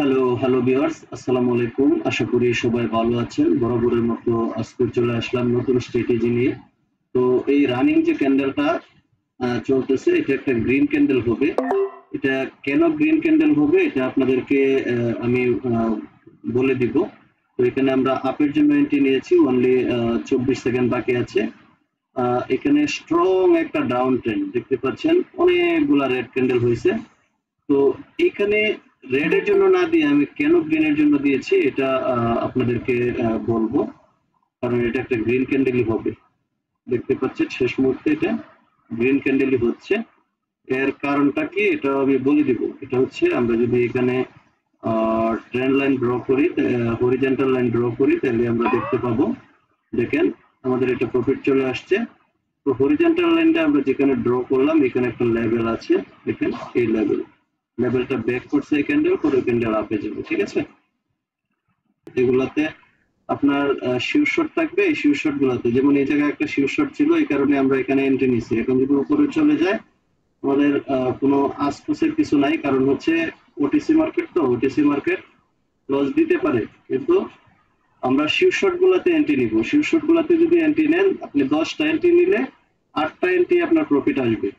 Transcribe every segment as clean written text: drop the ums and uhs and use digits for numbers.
Hello, hello viewers, আসসালামু আলাইকুম। আশা করি সবাই ভালো আছেন। বরাবরের মতো আজকে চলে আসলাম নতুন স্ট্র্যাটেজি নিয়ে। তো এই রানিং যে ক্যান্ডেলটা চলতেছে, এটা একটা গ্রিন ক্যান্ডেল হবে। এটা কেন গ্রিন ক্যান্ডেল হবে এটা আপনাদেরকে আমি বলে দিব। তো এখানে আমরা আপের জন্য এন্ট্রি নিয়েছি, অনলি 24 সেকেন্ড বাকি আছে। এখানে স্ট্রং একটা ডাউন ট্রেন্ড দেখতে পাচ্ছেন, অনেকগুলা রেড ক্যান্ডেল হয়েছে। তো এখানে রেড এর জন্য না দিয়ে আমি কেন গ্রিন এর জন্য দিয়েছি এটা আপনাদেরকে বলবো, কারণ এটা একটা গ্রিন ক্যান্ডেলই হবে। দেখতে পাচ্ছেন শেষ মুহূর্তে এটা গ্রিন ক্যান্ডেলই হচ্ছে। এর কারণটা কি এটা আমি বলে দিব। এটা হচ্ছে আমরা যদি এখানে ট্রেন্ড লাইন ড্র করি, হরিজন্টাল লাইন ড্র করি, তাহলে আমরা দেখতে পাবো। দেখেন আমাদের এটা প্রফিট চলে আসছে। তো হরিজন্টাল লাইনটা আমরা যেখানে ড্র করলাম, এখানে একটা লেভেল আছে, দেখেন এই লেভেলটা ব্রেক করছে, এই ক্যান্ডেল পরে ক্যান্ডেল আপে যাবে, ঠিক আছে। এগুলাতে আপনার শিওর শর্ট থাকবে। এই শিওর শর্ট গুলাতে যেমন এই জায়গায় একটা শিওর শর্ট ছিল, এই কারণে আমরা এখানে এন্ট্রি নিছি। এখন যদি উপরে চলে যায় আমাদের কোনো আশপাশের কিছু নাই, কারণ হচ্ছে ওটিসি মার্কেট, তো ওটিসি মার্কেট লস দিতে পারে, কিন্তু আমরা শিওর শর্ট গুলাতে এন্ট্রি নিব। শিওর শর্ট গুলাতে যদি এন্ট্রি নেন, আপনি 10টা এন্ট্রি নিলে 8টা এন্ট্রি আপনার প্রফিট আসবে।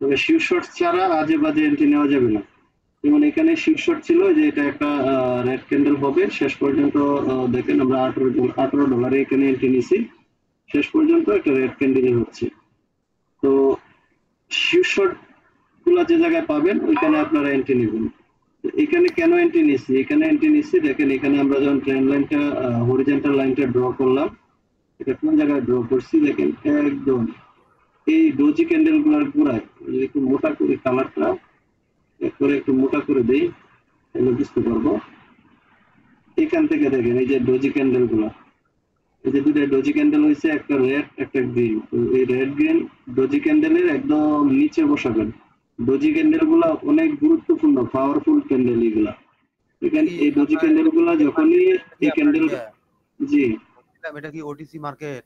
তবে শিওর শর্ট ছাড়া আজে বাজে এন্ট্রি নেওয়া যাবে না। যেমন এখানে শিওর শর্ট ছিল যে এটা একটা রেড ক্যান্ডেল হবে, শেষ পর্যন্ত দেখেন আমরা $18 এখানে এন্ট্রি নিছি, শেষ পর্যন্ত একটা রেড ক্যান্ডেল হচ্ছে। তো শিওর শর্ট গুলা যে জায়গায় পাবেন ওইখানে আপনারা এন্ট্রি নেবেন। এখানে কেন এন্ট্রি নিছি, এখানে এন্ট্রি নিছি দেখেন, এখানে আমরা যখন ট্রেন্ড লাইনটা হরিজন্টাল লাইনটা ড্র করলাম, এটা কোন জায়গায় ড্র করছি দেখেন, একদম এই ডোজি ক্যান্ডেল গুলার গোড়ায়। যদি একটু মোটা করে কালারটা করে একটু মোটা করে দেই, তাহলে বুঝতে পারবো। এখান থেকে দেখেন এই যে ডোজি ক্যান্ডেল গুলা, এই যে দুটো ডোজি ক্যান্ডেল হয়েছে, একটা রেড একটা গ্রিন। তো এই রেড গ্রিন ডোজি ক্যান্ডেলের একদম নিচে বসাবেন। ডোজি ক্যান্ডেল গুলা অনেক গুরুত্বপূর্ণ, পাওয়ারফুল ক্যান্ডেল এগুলা। এটা দেখেন কি এই ডোজি আপনার ক্যান্ডেল গুলা যখনই এই আপনার ক্যান্ডেল, জি এটা কি ওটিসি মার্কেট?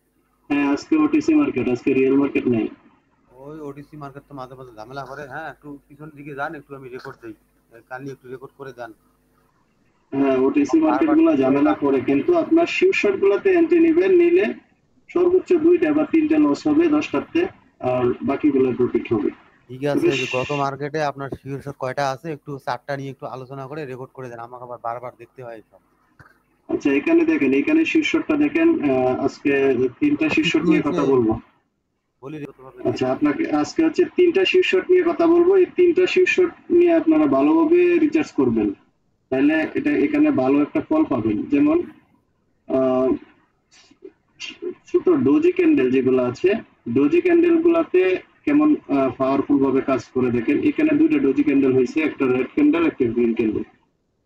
হ্যাঁ, আজকে ওটিসি মার্কেট, আজকে রিয়েল মার্কেট নাই। ওই ওটিসি মার্কেট তো মাঝে মাঝে ঝামেলা করে। হ্যাঁ, একটু পিছনের দিকে যান, একটু আমি রেকর্ড দেই। কালই একটু রেকর্ড করে যান। হ্যাঁ, ওটিসি মার্কেট বারবার গুলা ঠিক করে ঝামেলা যান। করে, কিন্তু আপনার শিওর শর্ট গুলাতে এন্ট্রি নিবেন, নিলে সর্বোচ্চ 2টা বা 3টা লস হবে 10টাতে, আর বাকিগুলো প্রফিট হবে। ঠিক আছে, তবে যে গত মার্কেটে আপনার শিওর শট কয়টা আছে একটু চারটা নিয়ে একটু আলোচনা করে রেকর্ড করে দেন, আমাকে আবার বারবার দেখতে হয় সব। আচ্ছা, এখানে দেখেন, এখানে শীর্ষকটা দেখেন, আজকে 3টা কি শীর্ষক শুরু নিয়ে হয়েছে কথা বলবো। বলি ভাবে আচ্ছা, দেখি। আপনাকে আজকে হচ্ছে 3টা শীর্ষক নিয়ে কথা বলবো। এই 3টা শীর্ষক নিয়ে আপনারা ভালোভাবে রিসার্চ করবেন, তাহলে এটা এখানে ভালো একটা ফল পাবেন। যেমন আহ, ছোট ডোজি ক্যান্ডেল যেগুলো আছে, ডোজি ক্যান্ডেল গুলাতে কেমন পাওয়ারফুল ভাবে কাজ করে দেখেন। এখানে 2টা ডোজি ক্যান্ডেল হয়েছে, একটা রেড ক্যান্ডেল একটা গ্রিন ক্যান্ডেল।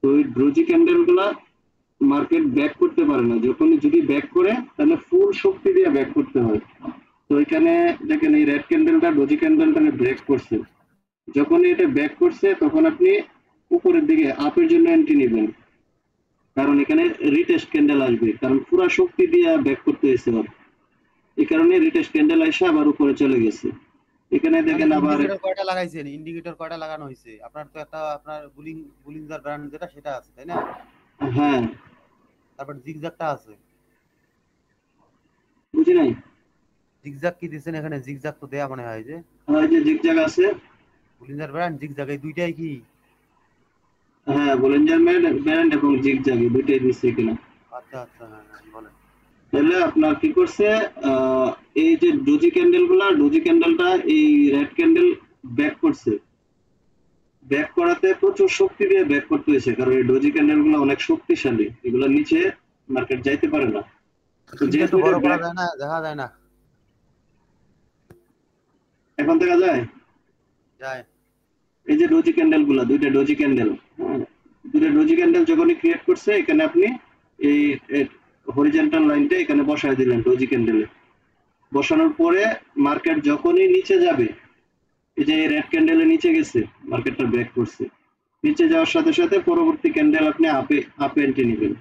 তো ওই ডোজি ক্যান্ডেল গুলা মার্কেট ব্যাক করতে পারে না। যখনই যদি ব্যাক করে তাহলে ফুল শক্তি দিয়ে ব্যাক করতে হয়। তো এখানে দেখেন এই রেড ক্যান্ডেলটা ডোজি ক্যান্ডেলটাকে ব্রেক করছে। যখনই এটা ব্যাক করছে তখন আপনি উপরের দিকে আপের জন্য এন্ট্রি নেবেন, কারণ এখানে রিটেস্ট ক্যান্ডেল আসবে, কারণ পুরো শক্তি দিয়ে ব্যাক করতে হয়েছে ওর। এই কারণে রিটেস্ট ক্যান্ডেল এসে আবার উপরে চলে গেছে। এখানে এখানে দেখেন আবার, ইন্ডিকেটর কয়টা লাগাইছেন? ইন্ডিকেটর কয়টা লাগানো হয়েছে? আপনার তো একটা আপনার বুলিংজার ব্র্যান্ড যেটা সেটা আছে, তাই না? হ্যাঁ, তারপর জিগজ্যাগটা আছে। বুঝি নাই। জিগজ্যাগ কি দিচ্ছেন এখানে? জিগজ্যাগ তো দেয়া মনে হয় যে এই যে জিগজ্যাগ আছে। বুলিঞ্জার ব্র্যান্ড জিগজ্যাগ এই দুইটাই কি? হ্যাঁ, বলেঞ্জার ব্যান্ড এবং জিগজ্যাগ এই দুইটাই দিচ্ছে এখানে। আচ্ছা আচ্ছা, হ্যাঁ হ্যাঁ, বলেন। তাহলে আপনার কি করছে, এই যে ডোজি ক্যান্ডেল গুলা, ডোজি ক্যান্ডেলটা এই রেড ক্যান্ডেল ব্যাক করছে। ব্যাক করাতে প্রচুর শক্তি দিয়ে ব্যাক করতে হয়েছে, কারণ এই ডোজি ক্যান্ডেল গুলো অনেক শক্তিশালী, এগুলোর নিচে মার্কেট যাইতে পারে না। তো স্ক্রিনটা যেহেতু একটু এটা বড় করা ব্যাক, যায় না? দেখা যায় না। এখন দেখা যায়। যায়। এই যে ডোজি ক্যান্ডেল গুলা, 2টা ডোজি ক্যান্ডেল, হ্যাঁ, 2টা ডোজি ক্যান্ডেল যখনই ক্রিয়েট করছে, এখানে আপনি এই হরিজন্টাল লাইনটা এখানে বসায় দিলেন ডোজি ক্যান্ডেলে। বসানোর পরে মার্কেট যখনই নিচে যাবে, এই যে রেড ক্যান্ডেলের নিচে গেছে, মার্কেটটা ব্রেক করছে। নিচে যাওয়ার সাথে সাথে পরবর্তী ক্যান্ডেল আপনি আপে আপে এন্ট্রি নেবেন।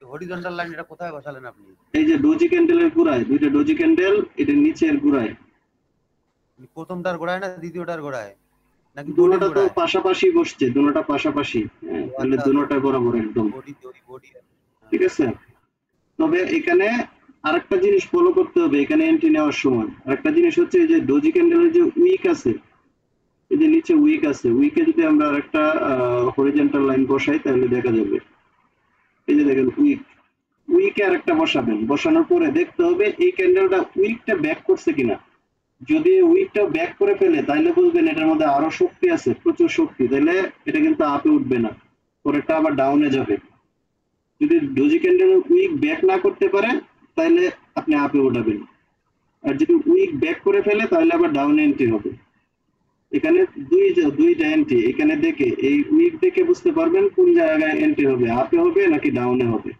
হরিজন্টাল লাইন এটা কোথায় বসালেন আপনি? এই যে ডোজি ক্যান্ডেলের গোড়ায়, 2টা ডোজি ক্যান্ডেল, এটা নিচের গোড়ায়। প্রথমটার গোড়ায় না দ্বিতীয়টার গোড়ায়? নাকি বডির দুটোটা তো গোড়ায়? পাশাপাশি বসছে, দুটোটা পাশাপাশি, হ্যাঁ, ও তাহলে আচ্ছা আচ্ছা, দুটোটা বরাবর একদম। Body body body. ঠিক আছে, তবে এখানে আরেকটা জিনিস ফলো করতে হবে এখানে এন্ট্রি নেওয়ার সময়। আরেকটা জিনিস হচ্ছে এই যে ডোজি ক্যান্ডেলের যে উইক আছে, এই যে নিচে উইক আছে, উইকে যদি আমরা আরেকটা হরিজন্টাল লাইন বসাই তাহলে দেখা যাবে। এই যে দেখেন উইক, উইকে আরেকটা বসাবেন, বসানোর পরে দেখতে হবে এই ক্যান্ডেলটা উইকটা ব্যাক করছে কিনা। যদি উইকটা ব্যাক করে ফেলে তাহলে বুঝবেন এটার মধ্যে আরো শক্তি আছে, প্রচুর শক্তি, তাহলে এটা কিন্তু আপে উঠবে না, পরেরটা আবার ডাউনে যাবে। যদি ডোজি ক্যান্ডেল উইক ব্যাক না করতে পারে তাহলে আপনি আপে উঠাবেন, আর যদি উইক ব্যাক করে ফেলে তাহলে আবার ডাউন এন্ট্রি হবে। এখানে দুইটা এন্ট্রি এখানে দেখে, এই উইক দেখে বুঝতে পারবেন কোন জায়গায় এন্ট্রি হবে, আপে হবে নাকি ডাউনে হবে।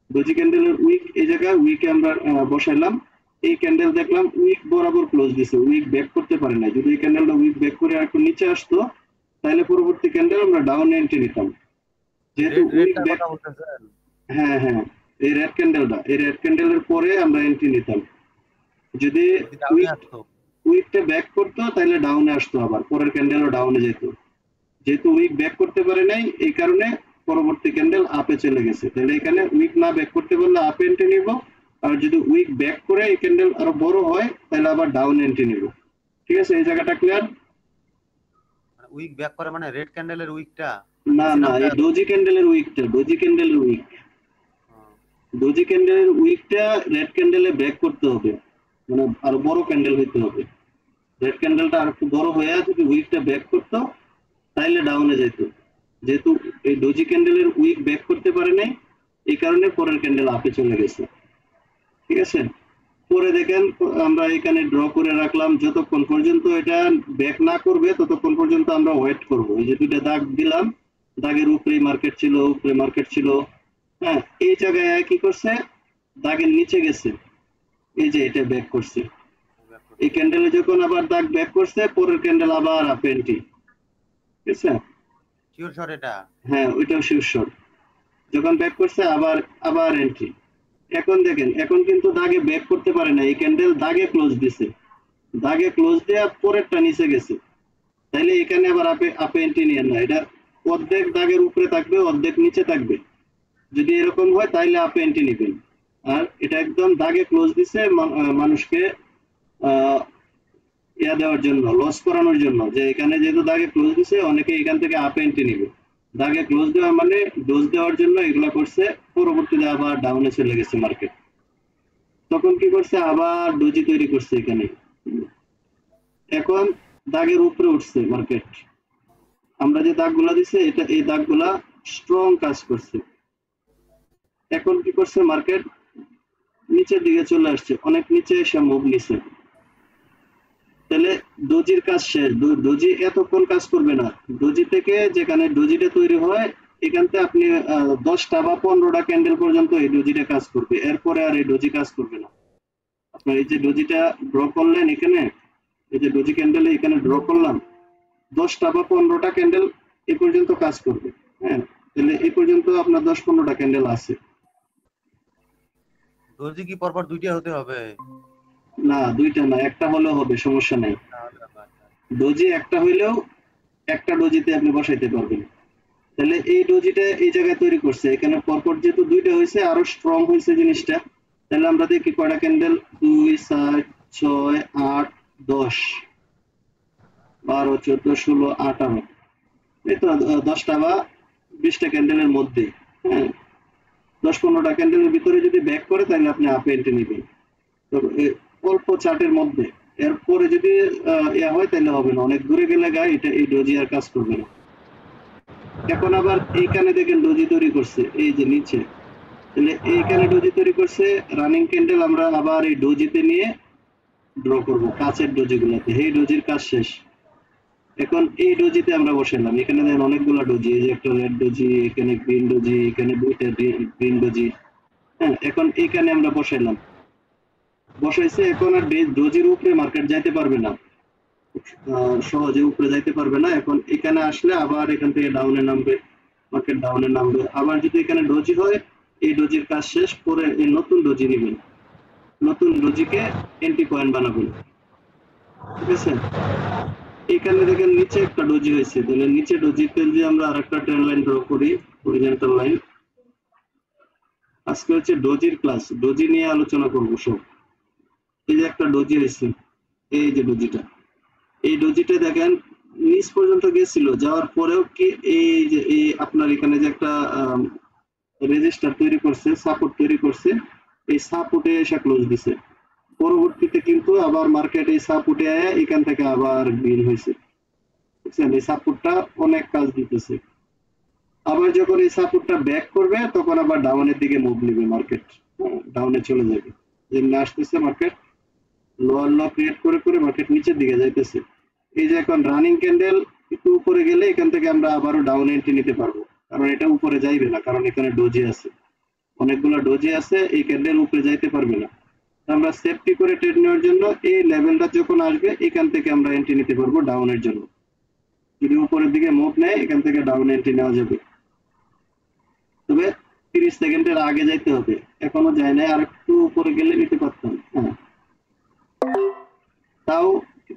ডোজি ক্যান্ডেলের উইক এই জায়গায়, উইকে আমরা বসাইলাম, এই ক্যান্ডেল দেখলাম উইক বরাবর ক্লোজ দিছে, উইক ব্যাক করতে পারে না। যদি এই ক্যান্ডেলটা উইক ব্যাক করে আর একটু নিচে আসতো তাহলে পরবর্তী ক্যান্ডেল আমরা ডাউন এন্ট্রি নিতাম। যেহেতু রেড উইক রেডটার ব্যাক, কথা বলতেছেন? হ্যাঁ হ্যাঁ, এই রেড ক্যান্ডেলটা, এই রেড ক্যান্ডেলের পরে আমরা এন্ট্রি নিতাম। যদি যদি ডাউনে উইক আসতো? উইকটা ব্যাক করতো তাহলে ডাউনে আসতো, আবার পরের ক্যান্ডেলও ডাউনে যেত। যেহেতু উইক ব্যাক করতে পারে নাই এই কারণে পরবর্তী ক্যান্ডেল আপে চলে গেছে, তাহলে এখানে উইক না ব্যাক করতে পারলে আপ এন্ট্রি নিব, আর যদি উইক ব্যাক করে এই ক্যান্ডেল আরো বড় হয় তাহলে আবার ডাউন এন্ট্রি নিব। ঠিক আছে, এই জায়গাটা ক্লিয়ার? মানে উইক ব্যাক করে মানে রেড ক্যান্ডেলের উইকটা না নিচে না, নামতে এই হবে? ডোজি ক্যান্ডেলের উইকটা, ডোজি ক্যান্ডেলের উইক, হ্যাঁ। ডোজি ক্যান্ডেলের উইকটা রেড ক্যান্ডেলে ব্যাক করতে হবে, মানে আরো বড় ক্যান্ডেল হইতে হবে। রেড ক্যান্ডেলটা আর একটু বড় হয়ে যদি উইকটা ব্যাক করতো তাইলে ডাউনে যেত। যেহেতু এই ডোজি ক্যান্ডেলের উইক ব্যাক করতে পারে নাই এই কারণে পরের ক্যান্ডেল আপে চলে গেছে। ঠিক আছে, পরে দেখেন আমরা এখানে ড্র করে রাখলাম, যতক্ষণ পর্যন্ত এটা ব্যাক না করবে ততক্ষণ পর্যন্ত আমরা ওয়েট করব। এই যে দুটো দাগ দিলাম, দাগের উপরে মার্কেট ছিল, উপরে মার্কেট ছিল, হ্যাঁ, এই জায়গায় কি করছে, দাগের নিচে গেছে, এই যে এটা ব্যাক করছে। ব্যাক এই করছে। ক্যান্ডেলে যখন আবার দাগ ব্যাক করছে পরের ক্যান্ডেল আবার আপ এন্ট্রি। ঠিক আছে, শিওর শট এটা? হ্যাঁ ওইটাও শীর্ষক। যখন ব্যাক করছে আবার আবার এন্ট্রি। এখন দেখেন এখন কিন্তু দাগে ব্যাক করতে পারে না, এই ক্যান্ডেল দাগে ক্লোজ দিছে, দাগে ক্লোজ দেওয়া পরেরটা নিচে গেছে, তাইলে এখানে আবার আপে আপে এন্ট্রি নিয়ে না, এটা অর্ধেক দাগের উপরে থাকবে অর্ধেক নিচে থাকবে। যদি এরকম হয় তাইলে আপে এন্ট্রি নিবেন। আর এটা একদম দাগে ক্লোজ দিছে মানুষকে আহ ইয়া দেওয়ার জন্য, লস করানোর জন্য, যে এখানে যেহেতু দাগে ক্লোজ দিছে অনেকে এখান থেকে আপ এন্ট্রি নিবে। দাগে ক্লোজ দেওয়া মানে ডোজ দেওয়ার জন্য এগুলা করছে, পরবর্তীতে আবার ডাউনে চলে গেছে মার্কেট। তখন কি করছে, আবার ডোজি তৈরি করছে এখানে, এখন দাগের উপরে উঠছে মার্কেট। আমরা যে দাগগুলা দিছে এটা, এই দাগগুলা স্ট্রং কাজ করছে। এখন কি করছে মার্কেট, নিচের দিকে চলে আসছে, অনেক নিচে এসে মুভ নিছে। তাহলে ডোজির কাজ শেষ, ডোজি এতক্ষণ কাজ করবে না। ডোজি থেকে যেখানে ডোজিটা তৈরি হয় এখান থেকে আপনি 10টা বা 15টা ক্যান্ডেল পর্যন্ত এই ডোজিটা কাজ করবে, এরপরে আর এই ডোজি কাজ করবে না। আপনার এই যে ডোজিটা ড্র করলেন এখানে, এই যে ডোজি ক্যান্ডেল এখানে ড্র করলাম, 10টা বা 15টা ক্যান্ডেল এই পর্যন্ত কাজ করবে। হ্যাঁ, তাহলে এই পর্যন্ত আপনার 10-15টা ক্যান্ডেল আছে। ডোজি কি পরপর দুইটা হতে হবে? না দুইটা না, একটা হলেও হবে, সমস্যা নাই। তাহলে আবার ডোজি একটা হইলেও একটা ডোজিতে আপনি বসাইতে পারবেন। তাহলে এই ডোজিটা এই জায়গায় তৈরি করছে, এখানে পরপর যেহেতু দুইটা হয়েছে আরো স্ট্রং হয়েছে জিনিসটা। তাহলে আমরা দেখি কয়টা ক্যান্ডেল, 2 7 6 8 10 12 14 16 18, এই তো 10টা বা 20টা ক্যান্ডেলের মধ্যে। হ্যাঁ, 10-15টা ক্যান্ডেলের ভিতরে যদি ব্যাক করে তাহলে আপনি আপ এন্ট্রি নেবেন। তো অল্প চার্টের মধ্যে, এরপরে যদি ইয়া হয় তাহলে হবে না, অনেক দূরে গেলে গায়ে এটা এই ডোজি আর কাজ করবে না। এখন আবার এইখানে দেখেন ডোজি তৈরি করছে এই যে নিচে, তাহলে এইখানে ডোজি তৈরি করছে, রানিং ক্যান্ডেল আমরা আবার এই ডোজিতে নিয়ে ড্র করব, কাঁচের ডোজি গুলাতে। এই ডোজির কাজ শেষ, এখন এই ডোজিতে আমরা বসালাম। এখানে দেখেন অনেকগুলা ডোজি, এই যে একটা রেড ডোজি, এখানে গ্রিন ডোজি, এখানে দুইটা গ্রিন ডোজি। হ্যাঁ, এখন এইখানে আমরা বসাইলাম, বসাইছে, এখন আর ডোজির উপরে মার্কেট যাইতে পারবে না, সহজে উপরে যাইতে পারবে না। এখন এখানে আসলে আবার এখান থেকে ডাউনে নামবে, মার্কেট ডাউনে নামবে। আবার যদি এখানে ডোজি হয় এই ডোজির কাজ শেষ, পরে এই নতুন ডোজি নেবেন, নতুন ডোজিকে এন্ট্রি পয়েন্ট বানাবেন। ঠিক আছে, এখানে দেখেন নিচে একটা ডোজি হয়েছে, তাহলে নিচে ডোজিতে যদি আমরা আরেকটা ট্রেন্ড লাইন ড্র করি, হরিজন্টাল লাইন। আজকে হচ্ছে ডোজির ক্লাস, ডোজি নিয়ে আলোচনা করব সব। এই যে একটা ডোজি হয়েছে, এই যে ডোজিটা, এই ডোজিটা দেখেন নিচ পর্যন্ত গেছিল, যাওয়ার পরেও কি এই যে এই আপনার এখানে যে একটা রেজিস্টার তৈরি করছে, সাপোর্ট তৈরি করছে, এই সাপোর্টে এসে ক্লোজ দিছে। পরবর্তীতে কিন্তু আবার মার্কেট এই সাপোর্টে এখান থেকে আবার গ্রিন হয়েছে, বুঝছেন? এই সাপোর্টটা অনেক কাজ দিতেছে। আবার যখন এই সাপোর্টটা ব্যাক করবে তখন আবার ডাউনের দিকে মুভ নেবে মার্কেট, ডাউনে চলে যাবে। যেমনি আসতেছে মার্কেট লোয়ার ল ক্রিয়েট করে করে মার্কেট নিচের দিকে যাইতেছে। এই যে এখন রানিং ক্যান্ডেল একটু উপরে গেলে এখান থেকে আমরা আবারও ডাউন এন্ট্রি নিতে পারবো, কারণ এটা উপরে যাইবে না, কারণ এখানে ডোজি আছে, অনেকগুলো ডোজি আছে, এই ক্যান্ডেল উপরে যাইতে পারবে না। আমরা সেফটি করে ট্রেড নেওয়ার জন্য এই লেভেলটা যখন আসবে এখান থেকে আমরা এন্ট্রি নিতে পারবো ডাউনের জন্য। যদি উপরের দিকে মুভ নেয় এখান থেকে ডাউন এন্ট্রি নেওয়া যাবে, তবে 30 সেকেন্ডের আগে যাইতে হবে। এখনো যায় নাই, আর একটু উপরে গেলে নিতে পারতাম। হ্যাঁ, তাও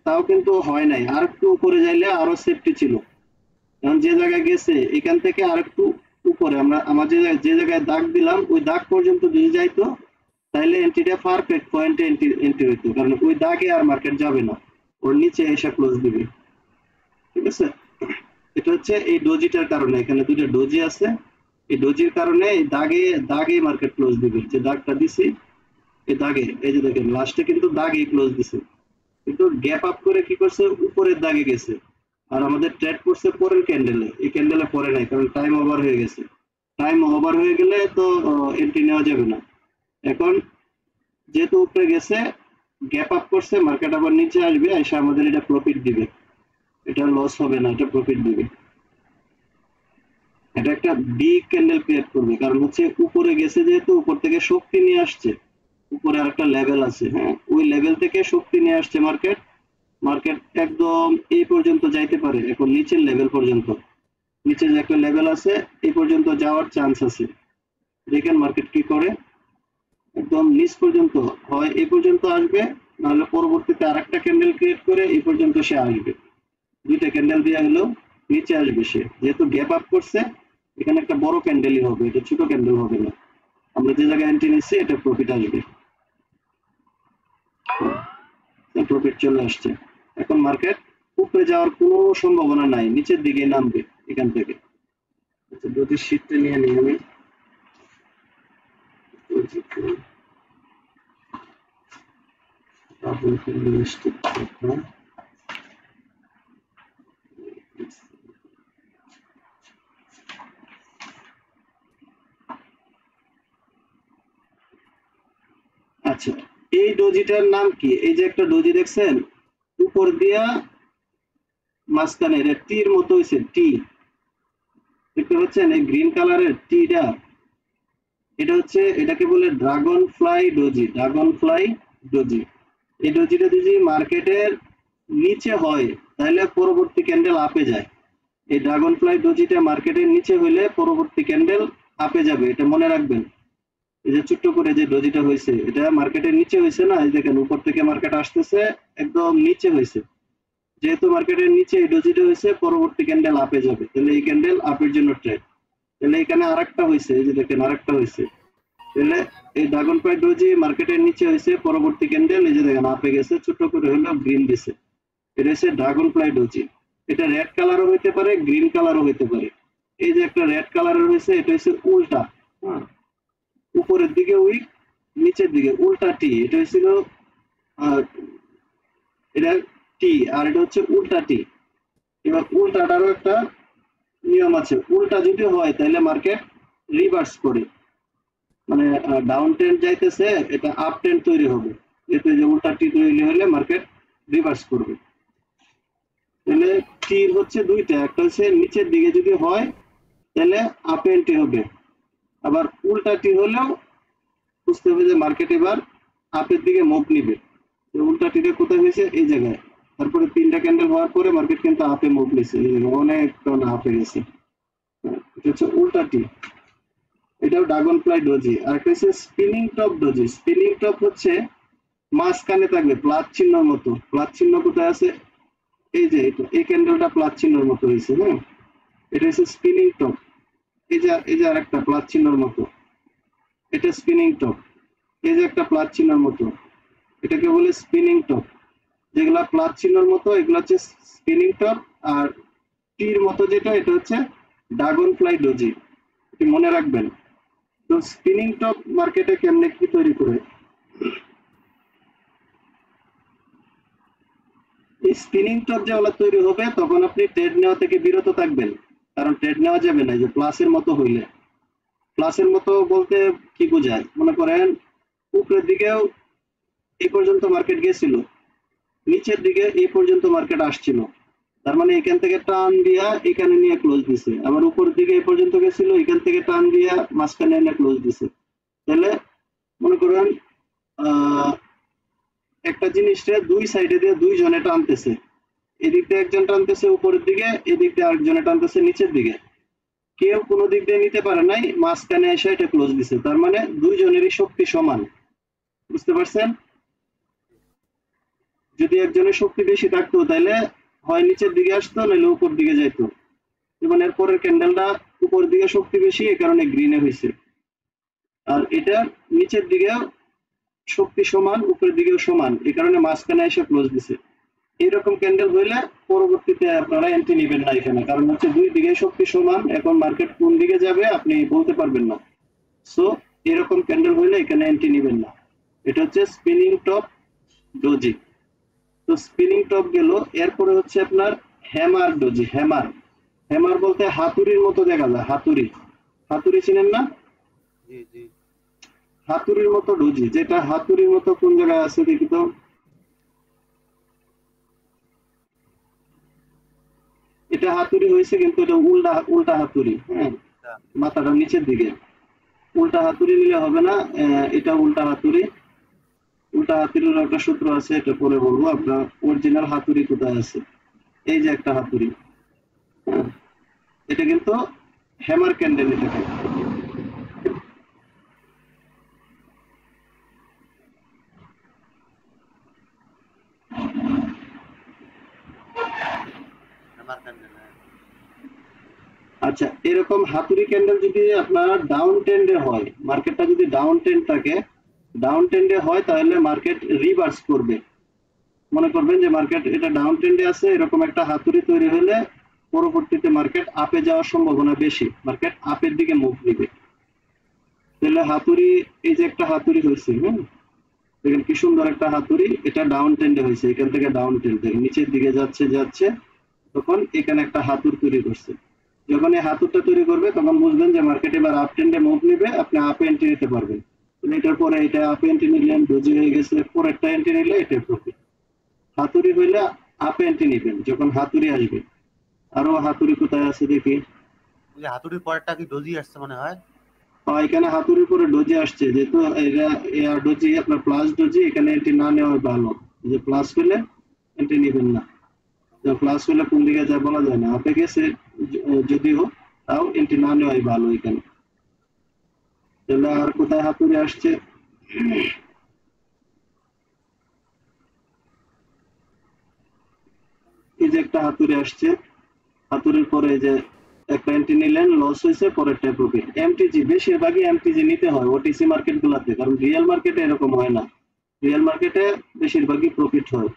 তাও কিন্তু হয় নাই, আর একটু উপরে যাইলে আরো সেফটি ছিল। কারণ যে জায়গায় গেছে এখান থেকে আর একটু উপরে আমরা আমার যে জায়গায় দাগ দিলাম ওই দাগ পর্যন্ত যদি যাইতো তাহলে এন্ট্রিটা পারফেক্ট পয়েন্টে এন্ট্রি হইতো, কারণ ওই দাগে আর মার্কেট যাবে না, ওর নিচে এসে ক্লোজ দিবে। ঠিক আছে, এটা হচ্ছে এই ডোজিটার কারণে, এখানে দুটো ডোজি আছে, এই ডোজির কারণে এই দাগে মার্কেট ক্লোজ দিবে। যে দাগটা দিছি এই দাগে, এই যে দেখেন লাস্টে কিন্তু দাগে ক্লোজ দিছে, কিন্তু গ্যাপ আপ করে কি করছে উপরের দাগে গেছে। আর আমাদের ট্রেড করছে পরের ক্যান্ডেলে, এই ক্যান্ডেলে পরে নাই, কারণ টাইম ওভার হয়ে গেছে। টাইম ওভার হয়ে গেলে তো এন্ট্রি নেওয়া যাবে না। এখন যেহেতু উপরে গেছে, গ্যাপ আপ করছে, মার্কেট আবার নিচে আসবে, এসে আমাদের এটা প্রফিট দিবে, এটা লস হবে না, এটা প্রফিট দিবে। এটা একটা বিগ ক্যান্ডেল ক্রিয়েট করবে, কারণ হচ্ছে উপরে গেছে, যেহেতু উপর থেকে শক্তি নিয়ে আসছে, উপরে আরেকটা লেভেল আছে, হ্যাঁ, ওই লেভেল থেকে শক্তি নিয়ে আসছে মার্কেট। মার্কেট একদম এই পর্যন্ত যাইতে পারে, এখন নিচের লেভেল পর্যন্ত, নিচে যে একটা লেভেল আছে এই পর্যন্ত যাওয়ার চান্স আছে। দেখেন মার্কেট কি করে, একদম নিচ পর্যন্ত হয় এই পর্যন্ত আসবে, নাহলে পরবর্তীতে আরেকটা ক্যান্ডেল ক্রিয়েট করে এই পর্যন্ত সে আসবে। দুইটা ক্যান্ডেল দিয়ে হলেও নিচে আসবে সে, যেহেতু গ্যাপ আপ করছে। এখানে একটা বড় ক্যান্ডেলই হবে, এটা ছোট ক্যান্ডেল হবে না। আমরা যে জায়গায় এন্ট্রি নিচ্ছি এটা প্রফিট আসবে, প্রফিট চলে আসছে। এখন মার্কেট উপরে যাওয়ার কোনো সম্ভাবনা নাই, নিচের দিকে নামবে এখান থেকে। আচ্ছা, দুটি শীটটা নিয়ে নিই আমি। আচ্ছা, এই ডোজিটার নাম কি? এই যে একটা ডোজি দেখছেন উপর দিয়া মাঝখানে এটা টির মতো হয়েছে, টি দেখতে পাচ্ছেন, এই গ্রিন কালারের টিটা, এটা হচ্ছে, এটাকে বলে dragon fly doji. Dragon fly doji, এই ডোজিটা যদি মার্কেটের নিচে হয় তাহলে পরবর্তী ক্যান্ডেল আপে যায়। এই ড্রাগন ফ্লাই ডোজিটা মার্কেটের নিচে হইলে পরবর্তী ক্যান্ডেল আপে যাবে, এটা মনে রাখবেন। এই যে ছোট্ট করে যে ডোজিটা হয়েছে এটা মার্কেটের নিচে হয়েছে না, এই দেখেন উপর থেকে মার্কেট আসতেছে, একদম নিচে হয়েছে। যেহেতু মার্কেটের নিচে এই ডোজিটা হয়েছে, পরবর্তী ক্যান্ডেল আপে যাবে, তাহলে এই ক্যান্ডেল আপের জন্য ট্রেড। তাহলে এখানে আরেকটা হয়েছে, এই যে দেখেন আরেকটা হয়েছে, তাহলে এই ড্রাগন ফ্লাই ডোজি মার্কেটের নিচে হয়েছে, পরবর্তী ক্যান্ডেল এই যে দেখেন আপে গেছে, ছোট করে হলেও গ্রিন দিছে, এটা হচ্ছে ড্রাগন ফ্লাই ডোজি। এটা রেড কালারও হইতে পারে, গ্রিন কালারও হইতে পারে। এই যে একটা রেড কালারের হয়েছে, এটা হচ্ছে উল্টা, হ্যাঁ, উপরের দিকে উইক, নিচের দিকে উল্টা টি, এটা হয়েছিল এটা টি, আর এটা হচ্ছে উল্টা টি। এবার উল্টাটারও একটা নিয়ম আছে, উল্টা যদি হয় তাহলে মার্কেট রিভার্স করে, মানে ডাউন ট্রেন্ড যাইতেছে, এটা আপ ট্রেন্ড তৈরি হবে। যেহেতু যে উল্টা টি তৈরি হলে মার্কেট রিভার্স করবে। তাহলে টির হচ্ছে দুইটা, একটা হচ্ছে নিচের দিকে যদি হয় তাহলে আপ এন্ট্রি হবে, আবার উল্টা টি হলেও বুঝতে হবে যে মার্কেট এবার আপের দিকে মুভ নিবে। উল্টা টিটা কোথায় হয়েছে? এই জায়গায়। তারপরে তিনটা ক্যান্ডেল হওয়ার পরে মার্কেট কিন্তু আপে মুভ নিছে, অনেক আপে গেছে। এটা হচ্ছে উল্টা টি, এটাও ড্রাগন ফ্লাই ডোজি। আর একটা হচ্ছে spinning top doji. Spinning top হচ্ছে মাঝখানে থাকবে প্লাস চিহ্নের মতো। প্লাস চিহ্ন কোথায় আছে? এই যে এই ক্যান্ডেলটা প্লাস চিহ্নের মতো হয়েছে, হ্যাঁ, এটা হচ্ছে স্পিনিং টপ। এই যে আরেকটা প্লাস চিহ্নের মতো, এটা স্পিনিং টপ। এই যে একটা প্লাস চিহ্নের মতো, এটাকে বলে স্পিনিং টপ। যেগুলা প্লাস চিহ্নের মতো এগুলো হচ্ছে স্পিনিং টপ, আর তীর মতো যেটা এটা হচ্ছে ড্রাগন ফ্লাই ডোজি। এটি মনে রাখবেন। তো স্পিনিং টপ মার্কেটে কেমনে কি তৈরি করে, এই স্পিনিং টপ যেগুলো তৈরি হবে তখন আপনি ট্রেড নেওয়া থেকে বিরত থাকবেন, কারণ ট্রেড নেওয়া যাবে না। যে প্লাসের মতো হইলে, প্লাসের মতো বলতে কি বোঝায়, মনে করেন উপরের দিকেও এই পর্যন্ত মার্কেট গেছিল, নিচের দিকে এই পর্যন্ত মার্কেট আসছিল, তার মানে এখান থেকে টান দিয়া এখানে নিয়ে ক্লোজ দিছে, আবার উপরের দিকে এই পর্যন্ত গেছিল, এখান থেকে টান দিয়া মাঝখানে এনে ক্লোজ দিছে। তাহলে মনে করেন একটা জিনিসটা দুই সাইডে দিয়ে দুইজনে টানতেছে, এদিক দিয়ে একজন টানতেছে উপরের দিকে, এদিক দিয়ে আরেকজনে টানতেছে নিচের দিকে, কেউ কোনো দিক দিয়ে নিতে পারে নাই, মাঝখানে এসে এটা ক্লোজ দিছে, তার মানে দুইজনেরই শক্তি সমান। বুঝতে পারছেন? যদি একজনের শক্তি বেশি থাকতো তাহলে হয় নিচের দিকে আসতো, নাহলে উপর দিকে যাইতো। যেমন এর পরের ক্যান্ডেলটা উপর দিকে শক্তি বেশি, এই কারণে গ্রিনে হয়েছে, আর এটা নিচের দিকেও শক্তি সমান, উপরের দিকেও সমান, এই কারণে মাঝখানে এসে ক্লোজ দিছে। এইরকম ক্যান্ডেল হইলে পরবর্তীতে আপনারা এন্ট্রি নেবেন না এখানে, কারণ হচ্ছে দুই দিকে শক্তি সমান, এখন মার্কেট কোন দিকে যাবে আপনি বলতে পারবেন না। সো এরকম ক্যান্ডেল হইলে এখানে এন্ট্রি নেবেন না। এটা হচ্ছে স্পিনিং টপ ডোজি। তো স্পিনিং টপ গেল, এরপরে হচ্ছে আপনার হ্যামার ডোজি। হ্যামার, হ্যামার বলতে হাতুড়ির মতো দেখা যায়, হাতুড়ি। হাতুড়ি চিনেন না? জি জি। হাতুড়ির মতো ডোজি, যেটা হাতুড়ির মতো কোন জায়গায় আছে দেখি তো। এটা হাতুড়ি হয়েছে কিন্তু এটা উল্টা উল্টা হাতুড়ি, হ্যাঁ, মাথাটা নিচের দিকে। উল্টা হাতুড়ি নিলে হবে না, এটা উল্টা হাতুড়ি। উল্টা হাতুড়ির একটা সূত্র আছে, এটা পরে বলবো। আপনার অরিজিনাল হাতুড়ি কোথায় আছে? এই যে একটা হাতুড়ি, হ্যাঁ, এটা কিন্তু হ্যামার ক্যান্ডেল। এটাকে আমার ক্যান্ডেল। আচ্ছা, এরকম হাতুড়ি ক্যান্ডেল যদি আপনার ডাউন ট্রেন্ডে হয়, মার্কেটটা যদি ডাউন ট্রেন্ড থাকে, ডাউন ট্রেন্ডে হয়, তাহলে মার্কেট রিভার্স করবে। মনে করবেন যে মার্কেট এটা ডাউন ট্রেন্ডে আছে, এরকম একটা হাতুড়ি তৈরি হলে পরবর্তীতে মার্কেট আপে যাওয়ার সম্ভাবনা বেশি, মার্কেট আপের দিকে মুভ নিবে। তাহলে হাতুড়ি, এই যে একটা হাতুড়ি হয়েছে, হ্যাঁ, দেখেন কি সুন্দর একটা হাতুড়ি, এটা ডাউন ট্রেন্ডে হয়েছে, এখান থেকে ডাউন ট্রেন্ড থেকে নিচের দিকে যাচ্ছে যাচ্ছে, তখন এখানে একটা হাতুড় তৈরি করছে। যখন এই হাতুড়টা তৈরি করবে তখন বুঝবেন যে মার্কেট এবার আপ ট্রেন্ডে মুভ নিবে, আপনি আপে এন্ট্রি নিতে পারবেন। এটার পরে এটা আপে এন্ট্রি নিলেন, ডোজি হয়ে গেছে, পরেরটা এন্ট্রি নিলে এটা প্রফিট। হাতুড়ি হইলে আপে এন্ট্রি নিবেন যখন হাতুড়ি আসবে। আরো হাতুড়ি কোথায় আছে দেখি। যে হাতুড়ির পরেরটা কি ডোজি আসছে মনে হয়? এখানে হাতুড়ির পরে ডোজি আসছে, যেহেতু এটা ডোজি আপনার প্লাস ডোজি, এখানে এন্ট্রি না নেওয়া ভালো। যে প্লাস হলে এন্ট্রি নেবেন না, প্লাস হলে কোন দিকে যায় বলা যায় না, আপে গেছে যদিও, তাও এন্ট্রি না নেওয়াই ভালো এখানে। তাহলে আর কোথায় হাতুড়ি আসছে? এই যে একটা হাতুড়ি আসছে, হাতুড়ির পরে যে একটা এন্ট্রি নিলেন, লস হয়েছে, পরেরটা প্রফিট। এমটিজি, বেশিরভাগই এমটিজি নিতে হয় ওটিসি মার্কেট গুলাতে, কারণ রিয়েল মার্কেটে এরকম হয় না। রিয়েল মার্কেটে বেশিরভাগই প্রফিট হয়,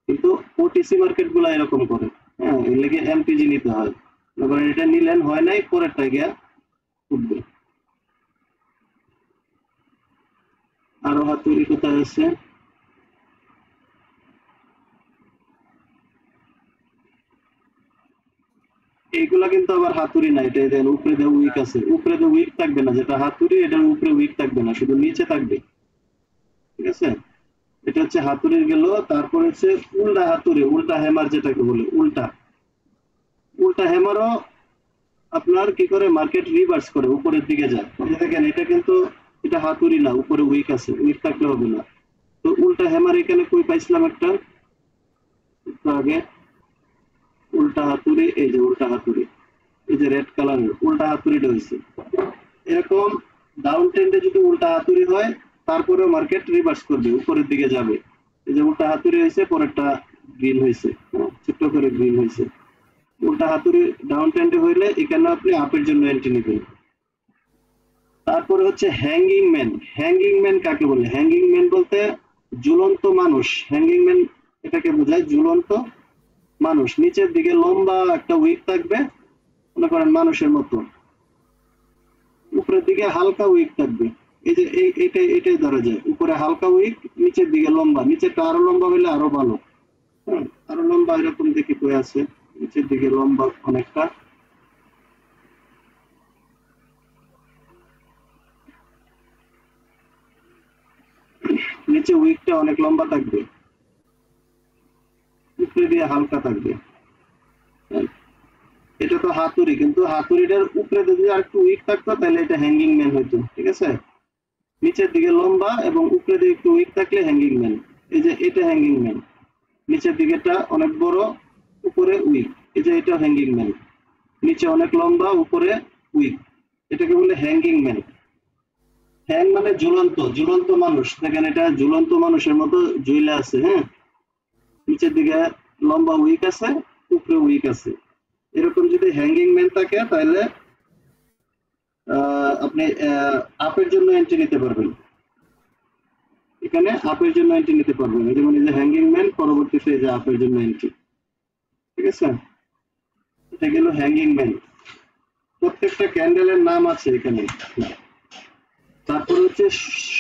কিন্তু ওটিসি মার্কেট গুলা এরকম করে, হ্যাঁ, এর লেগে এমটিজি নিতে হয়। এবার এটা নিলেন, হয় নাই, পরেরটা গিয়া উঠবে। আরো হাতুড়ি কোথায় আছে? এইগুলা কিন্তু আবার হাতুড়ি না, এটা দেন উপরে দিয়ে উইক আছে, উপরে দিয়ে উইক থাকবে না, যেটা হাতুড়ি এটার উপরে উইক থাকবে না, শুধু নিচে থাকবে। ঠিক আছে, এটা হচ্ছে হাতুড়ির গেল। তারপর হচ্ছে উল্টা হাতুড়ি, উল্টা হ্যামার যেটাকে বলে, উল্টা উল্টা হ্যামারও আপনার কি করে, মার্কেট রিভার্স করে উপরের দিকে যায়। দেখেন এটা কিন্তু, এটা হাতুড়ি না, উপরে উইক আছে, উইক থাকলে হবে না। তো উল্টা হ্যামার এখানে কই পাইছিলাম একটা একটু আগে, উল্টা হাতুড়ি, এই যে উল্টা হাতুড়ি, এই যে রেড কালারের উল্টা হাতুড়িটা হয়েছে। এরকম ডাউন ট্রেন্ডে যদি উল্টা হাতুড়ি হয়, তারপরেও মার্কেট রিভার্স করবে, উপরের দিকে যাবে। এই যে উল্টা হাতুড়ি হয়েছে, পরেরটা গ্রিন হয়েছে। ছোট্ট করে গ্রিন হয়েছে। উল্টা হাতুড়ি ডাউন ট্রেন্ডে হইলে এখানে আপনি আপের জন্য এন্ট্রি নেবেন। তারপরে হচ্ছে হ্যাঙ্গিং ম্যান। হ্যাঙ্গিং ম্যান কাকে বলে? হ্যাঙ্গিং ম্যান বলতে ঝুলন্ত মানুষ। হ্যাঙ্গিং ম্যান এটাকে বোঝায় ঝুলন্ত মানুষ। নিচের দিকে লম্বা একটা উইক থাকবে, মনে করেন মানুষের মতো, উপরের দিকে হালকা উইক থাকবে। এই যে এইটাই ধরা যায়, উপরে হালকা উইক, নিচের দিকে লম্বা। নিচেরটা আরো লম্বা হলে আরো ভালো। হ্যাঁ, আরো লম্বা এরকম দেখি কই আছে, নিচের দিকে লম্বা অনেকটা। নিচে উইকটা অনেক লম্বা থাকবে, উপরে দিয়ে হালকা থাকবে। এটা তো হাতুড়ি, কিন্তু হাতুড়িটার উপরে যদি আর একটু উইক থাকতো তাহলে এটা হ্যাঙ্গিং ম্যান হইতো। ঠিক আছে, নিচের দিকে লম্বা এবং উপরে দিকে একটু উইক থাকলে হ্যাঙ্গিং ম্যান। এই যে এটা হ্যাঙ্গিং ম্যান, নিচের দিকেটা অনেক বড়, উপরে উইক। এই যে এটা হ্যাঙ্গিং ম্যান, নিচে অনেক লম্বা, উপরে উইক। এটাকে বলে হ্যাঙ্গিং ম্যান। হ্যাং মানে ঝুলন্ত, ঝুলন্ত মানুষ। দেখেন এটা ঝুলন্ত মানুষের মতো ঝুলে আছে। হ্যাঁ, নিচের দিকে লম্বা উইক আছে, উপরে উইক আছে। এরকম যদি হ্যাঙ্গিং ম্যান থাকে তাহলে আপনি আপের জন্য এন্ট্রি নিতে পারবেন। এখানে আপের জন্য এন্ট্রি নিতে পারবেন। যেমন এই যে হ্যাঙ্গিং ম্যান, পরবর্তীতে এই যে আপের জন্য এন্ট্রি। ঠিক আছে, এটা গেল হ্যাঙ্গিং ম্যান। প্রত্যেকটা ক্যান্ডেলের নাম আছে এখানে। তারপর হচ্ছে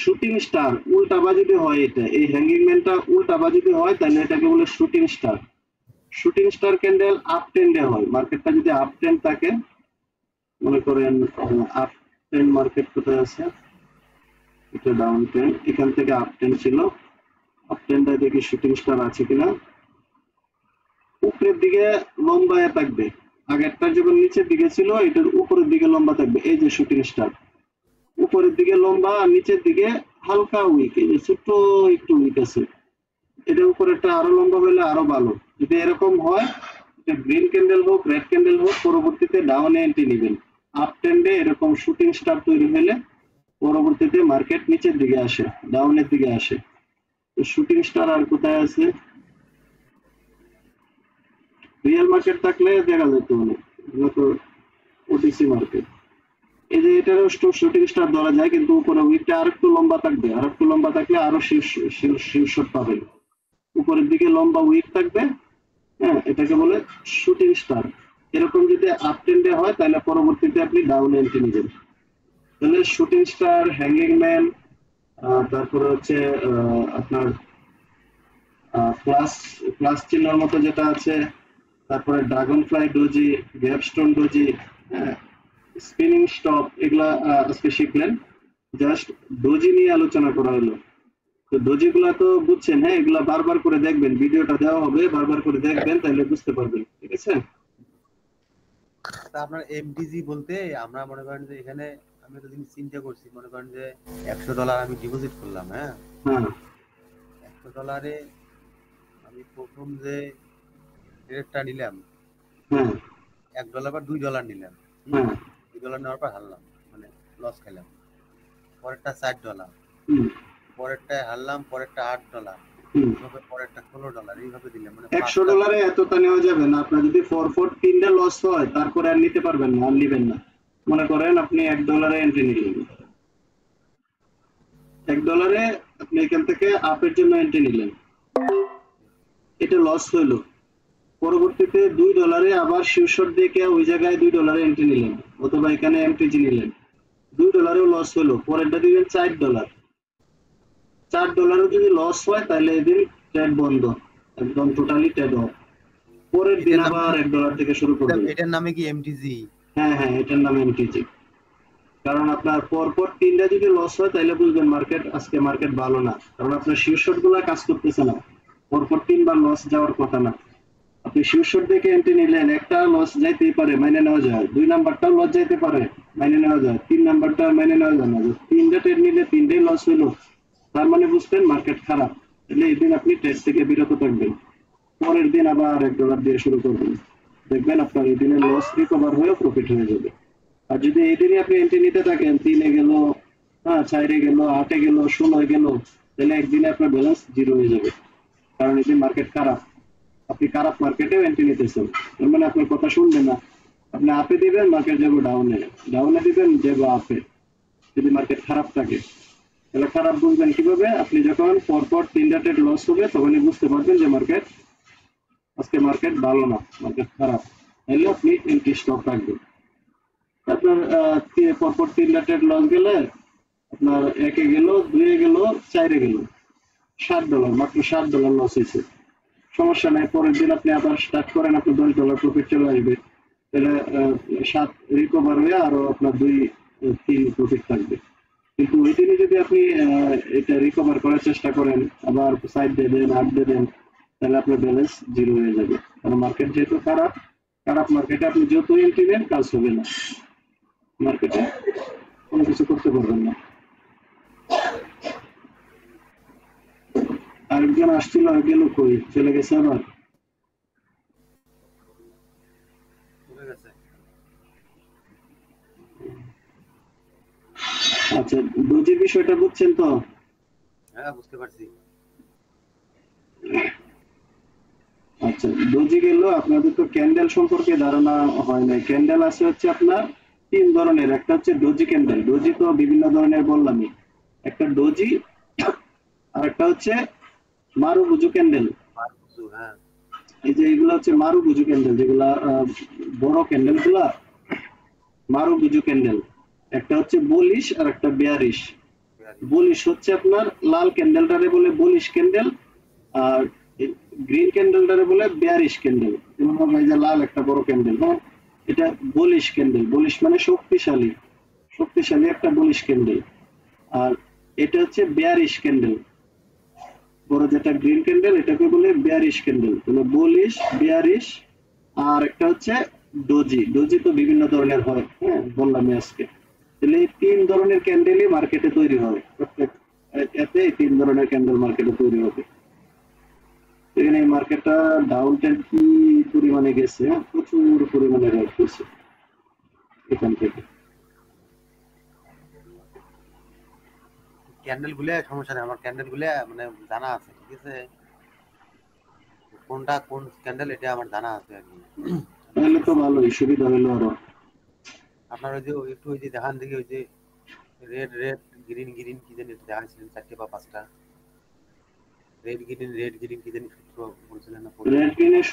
শুটিং স্টার। উল্টা বা যদি হয়, এটা এই হ্যাঙ্গিং ম্যানটা উল্টা বা যদি হয় তাহলে এটাকে বলে shooting star. Shooting star candle up ট্রেন্ডে হয়। মার্কেটটা যদি আপ ট্রেন্ড থাকে, মনে করেন আপ ট্রেন্ড মার্কেট কোথায় আছে, এটা ডাউন ট্রেন্ড, এখান থেকে আপ ট্রেন্ড ছিল। আপ ট্রেন্ডে দেখি শুটিং স্টার আছে কিনা। উপরের দিকে লম্বা থাকবে, আগেরটা যখন নিচের দিকে ছিল এটার উপরের দিকে লম্বা থাকবে। এই যে শুটিং স্টার, উপরের দিকে লম্বা, নিচের দিকে হালকা উইক। এই যে ছোট্ট একটু উইক আছে। এটা উপরেরটা আরো লম্বা হলে আরো ভালো। যদি এরকম হয়, গ্রিন ক্যান্ডেল হোক, রেড ক্যান্ডেল হোক, পরবর্তীতে ডাউনে এন্ট্রি নেবেন। আপ ট্রেন্ডে এরকম শুটিং স্টার তৈরি হলে পরবর্তীতে মার্কেট নিচের দিকে আসে, ডাউনের দিকে আসে। তো শুটিং স্টার আর কোথায় আছে? রিয়েল মার্কেট থাকলে দেখা যেত অনেক, তো ওটিসি মার্কেট। এই যে এটারও শুটিং স্টার ধরা যায়, কিন্তু উপরে উইকটা আর একটু লম্বা থাকবে। আর একটু লম্বা থাকলে আরো শীর্ষ পাবেন। উপরের দিকে লম্বা উইক থাকবে। হ্যাঁ, এটাকে বলে শুটিং স্টার। এরকম যদি আপ ট্রেন্ডে হয় তাহলে পরবর্তীতে আপনি ডাউন এন্ট্রি নেবেন। তাহলে শুটিং স্টার, হ্যাঙ্গিং ম্যান, তারপরে হচ্ছে আপনার প্লাস প্লাস চিহ্নের মতো যেটা আছে, তারপরে dragonfly doji, gravestone doji, spinning top, এগুলা আজকে শিখলেন। জাস্ট ডোজি নিয়ে আলোচনা করা হলো। তো ডোজি গুলা তো বুঝছেন। হ্যাঁ, এগুলা বারবার করে দেখবেন, ভিডিওটা দেওয়া হবে, বারবার করে দেখবেন, তাহলে বুঝতে পারবেন। ঠিক আছে, আপনার এমডিজি বলতে আমরা মনে করেন যে এখানে আমি একটা জিনিস চিন্তা করছি। মনে করেন যে $100 আমি ডিপোজিট করলাম। হ্যাঁ, $100 আমি প্রথম যে রেটটা নিলাম, $1 বা $2 নিলাম। $2 নেওয়ার পর হারলাম, মানে লস খেলাম। পরেরটা $4, পরেরটায় হারলাম, পরেরটা $8, পরেরটা $16, এইভাবে দিলাম। মানে $100 এতটা নেওয়া যাবে না। আপনার যদি 4-4 লস হয় তারপরে আর নিতে পারবেন না, আর নিবেন না। মনে করেন আপনি $1 এন্ট্রি নিলেন, $1 আপনি এখান থেকে আপের জন্য এন্ট্রি নিলেন, এটা লস হইলো। পরবর্তীতে $2 আবার শিওরশট দেখে ওই জায়গায় $2 এন্ট্রি নিলেন, অথবা এখানে এমটিজি নিলেন, $2 লস হলো। পরেরটা দিবেন $4। $4 যদি লস হয় তাহলে এদিন ট্রেড বন্ধ, একদম টোটালি ট্রেড অফ। পরের দিন আবার $1 থেকে শুরু করবেন। এটার নামে কি এমটিজি? হ্যাঁ, এটার নাম এমটিজি। কারণ আপনার পরপর 3টা যদি লস হয় তাহলে বুঝবেন আজকে মার্কেট ভালো না। কারণ আপনার শিওরশট গুলা কাজ করতেছে না। পরপর 3বার লস যাওয়ার কথা না। আপনি শিওরশট দেখে এন্ট্রি নিলেন, একটা লস যাইতেই পারে, মাইনে নেওয়া যায়। 2 নাম্বারটাও লস যাইতে পারে, মাইনে নেওয়া যায়। 3 নাম্বারটা মাইনে নেওয়া যায় না। 3টা ট্রেড নিলে 3টাই লস হলো, তার মানে বুঝতেন মার্কেট খারাপ। তাহলে এই দিন আপনি ট্রেড থেকে বিরত থাকবেন। পরের দিন আবার $1 দিয়ে শুরু করবেন, দেখবেন আপনার এই দিনের লস রিকভার হয়ে প্রফিট হয়ে যাবে। আর যদি এই দিনে আপনি এন্ট্রি নিতে থাকেন, 3-এ গেল, 4-এ গেল, 8-এ গেল, 16-এ গেল, তাহলে একদিনে আপনার ব্যালেন্স জিরো হয়ে যাবে। কারণ এই দিন মার্কেট খারাপ। আপনি খারাপ মার্কেটেও এন্ট্রি নিতেছেন, তার মানে আপনার কথা শুনবে না। আপনি আপে দিবেন, মার্কেট যাবো ডাউনে, ডাউনে দিবেন যাবো আপে। যদি মার্কেট খারাপ থাকে, তাহলে খারাপ বুঝবেন কিভাবে? আপনি যখন পরপর 3টা ট্রেড লস হবে তখনই বুঝতে পারবেন যে আজকে মার্কেট ভালো না, মার্কেট খারাপ, তাহলে আপনি এন্ট্রি স্টপ রাখবেন। আপনার পরপর 3টা ট্রেড লস গেলে আপনার 1-এ গেল, 2-এ গেল, 4-এ গেল, $60, মাত্র $60 লস হয়েছে। সমস্যা নাই, পরের দিন আপনি আবার স্টার্ট করেন, আপনার $10 প্রফিট চলে আসবে। তাহলে 7 রিকভার হয়ে আরো আপনার 2-3 প্রফিট থাকবে। কিন্তু ওই দিনে যদি আপনি এটা রিকভার করার চেষ্টা করেন, আবার সাইড দিয়ে দেন, 8 দিয়ে দেন, তাহলে আপনার ব্যালেন্স জিরো হয়ে যাবে। কারণ মার্কেট যেহেতু খারাপ, খারাপ মার্কেটে আপনি যত এন্ট্রি নেন কাজ হবে না, মার্কেটে কোনো কিছু করতে পারবেন না। আরেকজন আসছিল, গেল কই, চলে গেছে আবার? আচ্ছা, ডোজির বিষয়টা বুঝছেন তো? হ্যাঁ, বুঝতে পারছি। আচ্ছা, ডোজি গেল। আপনাদের তো ক্যান্ডেল সম্পর্কে ধারণা হয় না। ক্যান্ডেল আছে হচ্ছে আপনার 3 ধরনের। একটা হচ্ছে ডোজি ক্যান্ডেল, ডোজি তো বিভিন্ন ধরনের বললামই। একটা ডোজি, আর একটা হচ্ছে মারুবুজু ক্যান্ডেল। হ্যাঁ, এই যে এগুলো হচ্ছে মারুবুজু ক্যান্ডেল, যেগুলা বড় ক্যান্ডেল গুলা মারুবুজু ক্যান্ডেল। একটা হচ্ছে বুলিশ আর একটা বেয়ারিশ। বুলিশ হচ্ছে আপনার লাল ক্যান্ডেলটারে বলে বুলিশ ক্যান্ডেল, আর গ্রিন ক্যান্ডেলটারে বলে বেয়ারিশ ক্যান্ডেল। যেমন এই যে লাল একটা বড় ক্যান্ডেল, হ্যাঁ, এটা বুলিশ ক্যান্ডেল। বুলিশ মানে শক্তিশালী, শক্তিশালী একটা বুলিশ ক্যান্ডেল। আর এটা হচ্ছে বেয়ারিশ ক্যান্ডেল, বড় যেটা গ্রিন ক্যান্ডেল এটাকে বলে বেয়ারিশ ক্যান্ডেল। তাহলে বুলিশ, বেয়ারিশ, আর একটা হচ্ছে ডোজি। ডোজি তো বিভিন্ন ধরনের হয়, হ্যাঁ, বললামই আজকে। তাহলে এই 3 ধরনের ক্যান্ডেলই মার্কেটে তৈরি হয়। প্রত্যেক এতে 3 ধরনের ক্যান্ডেল মার্কেটে তৈরি হবে। এখানে এই মার্কেটটা ডাউন ট্রেন্ড কি পরিমাণে গেছে, প্রচুর পরিমাণে রেট গেছে এখান থেকে। ক্যান্ডেল গুলো সমস্যা নেই, আমার ক্যান্ডেল গুলো মানে জানা আছে, ঠিক আছে, কোনটা কোন ক্যান্ডেল এটা আমার জানা আছে আর কি। তাহলে তো ভালোই, সুবিধা হলো আরো। আপনার ওই যে একটু ওই যে দেখান দেখি, ওই যে রেড রেড গ্রিন গ্রিন কি জানি দেখাচ্ছিলেন 4টে বা 5টা, রেড গ্রিন কি জানি সূত্র বলছিলেন না? রেড গ্রিনের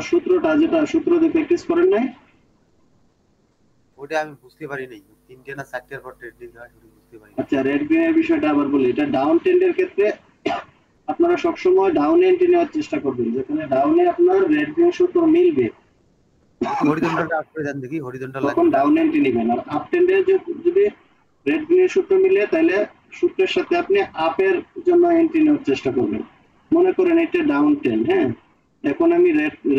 সূত্রটা যেটা সূত্র দিয়ে প্র্যাকটিস করেন নাই, ওটা আমি বুঝতে পারি নাই, 3টে না 4টের পর ট্রেডিং হয় সেটা বুঝতে পারি। আচ্ছা, রেড গ্রিনের বিষয়টা আবার বলি। এটা ডাউন ট্রেন্ডের ক্ষেত্রে আপনারা সবসময় ডাউন এন্ট্রি নেওয়ার চেষ্টা করবেন, যেখানে ডাউনে আপনার রেড গ্রিন সূত্র মিলবে হরিজন্টালটা আপ করে দেন দেখি, হরিজন্টাল তখন ডাউন এন্ট্রি নেবেন। আর আপ ট্রেন্ডে যদি রেড গ্রিনের সূত্র মিলে, তাহলে সূত্রের সাথে আপনি আপের জন্য এন্ট্রি নেওয়ার চেষ্টা করবেন। মনে করেন এটা ডাউন ট্রেন্ড, হ্যাঁ, এখন আমি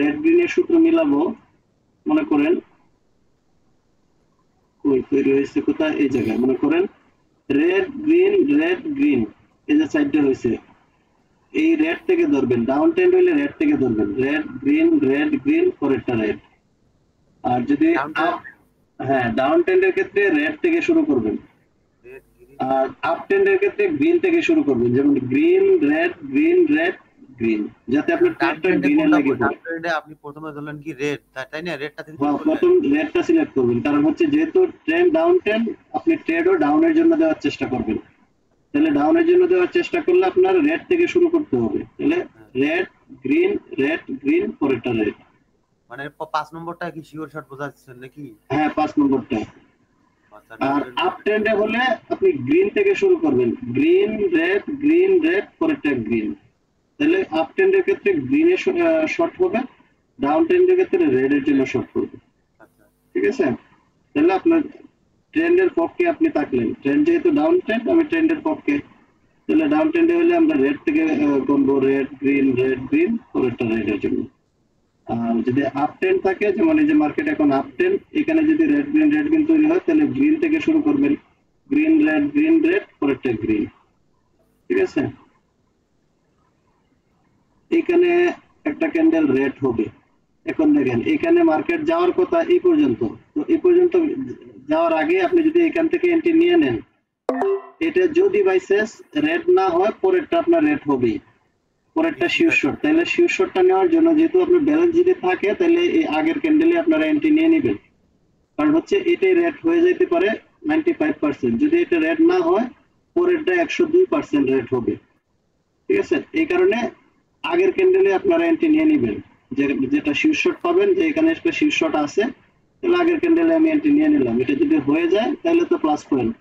রেড গ্রিনের সূত্র মিলাবো। মনে করেন ওই তৈরি হয়েছে কোথায়, এই জায়গায়। মনে করেন রেড গ্রিন, এই যে সাইডটা হয়েছে, এই রেড থেকে ধরবেন। ডাউন ট্রেন্ড হইলে রেড থেকে ধরবেন, রেড গ্রিন পরেরটা রেড। আর যদি হ্যাঁ, ডাউন ট্রেন্ডের ক্ষেত্রে রেড থেকে শুরু করবেন, আর আপ ট্রেন্ডের ক্ষেত্রে গ্রিন থেকে শুরু করবেন। যেমন গ্রিন রেড গ্রিন, যাতে আপনার ট্রেন্ডটা গ্রিনের লাগে পড়ে। ট্রেন্ডে আপনি প্রথমে ধরলেন কি রেড, তাই না? রেডটা থেকে হ্যাঁ, প্রথম রেডটা সিলেক্ট করবেন, কারণ হচ্ছে যেহেতু ট্রেন্ড ডাউন ট্রেন্ড, আপনি ট্রেডও ডাউনের জন্য দেওয়ার চেষ্টা করবেন। তাহলে ডাউনের জন্য দেওয়ার চেষ্টা করলে আপনার রেড থেকে শুরু করতে হবে। তাহলে রেড গ্রিন পরেরটা রেড। মানে 5 নম্বরটা কি শিওর শট বোঝাচ্ছেন নাকি? হ্যাঁ, 5 নম্বরটা। আর আপ ট্রেন্ডে হলে আপনি গ্রিন থেকে শুরু করবেন, গ্রিন রেড পরেরটা গ্রিন। তাহলে আপ ট্রেন্ডের ক্ষেত্রে গ্রিনের শর্ট হবে, ডাউন ট্রেন্ডের ক্ষেত্রে রেডের জন্য শর্ট করবে। ঠিক আছে? তাহলে আপনার ট্রেন্ডের পক্ষে আপনি থাকলেন। ট্রেন্ড যেহেতু ডাউন ট্রেন্ড, আমি ট্রেন্ডের পক্ষে। তাহলে ডাউন ট্রেন্ডে হলে আমরা রেড থেকে গুনবো, রেড গ্রিন পরেরটা রেডের জন্য। আর যদি আপ ট্রেন্ড থাকে, যেমন এই যে মার্কেট এখন আপ ট্রেন্ড, এখানে যদি রেড গ্রিন তৈরি হয়, তাহলে গ্রিন থেকে শুরু করবেন, গ্রিন রেড পরেরটা গ্রিন। ঠিক আছে? এখানে একটা ক্যান্ডেল রেড হবে। এখন দেখেন এখানে মার্কেট যাওয়ার কথা এই পর্যন্ত, তো এই পর্যন্ত যাওয়ার আগে আপনি যদি এখান থেকে এন্ট্রি নিয়ে নেন, এটা যদি বাই চান্স রেড না হয়, পরেরটা আপনার রেড হবেই। পরেরটা শিওর শর্ট, তাহলে শিওর শর্টটা নেওয়ার জন্য যেহেতু আপনার ব্যালেন্স যদি থাকে তাহলে এই আগের ক্যান্ডেলে আপনারা এন্ট্রি নিয়ে নেবেন, কারণ হচ্ছে এটাই রেট হয়ে যেতে পারে 95%, যদি এটা রেট না হয় পরেরটা 102% রেট হবে, ঠিক আছে। এই কারণে আগের ক্যান্ডেলে আপনারা এন্ট্রি নিয়ে নেবেন, যেটা শিওর শর্ট পাবেন, যে এখানে একটা শিওর শর্ট আছে, তাহলে আগের ক্যান্ডেলে আমি এন্ট্রি নিয়ে নিলাম, এটা যদি হয়ে যায় তাহলে তো প্লাস পয়েন্ট,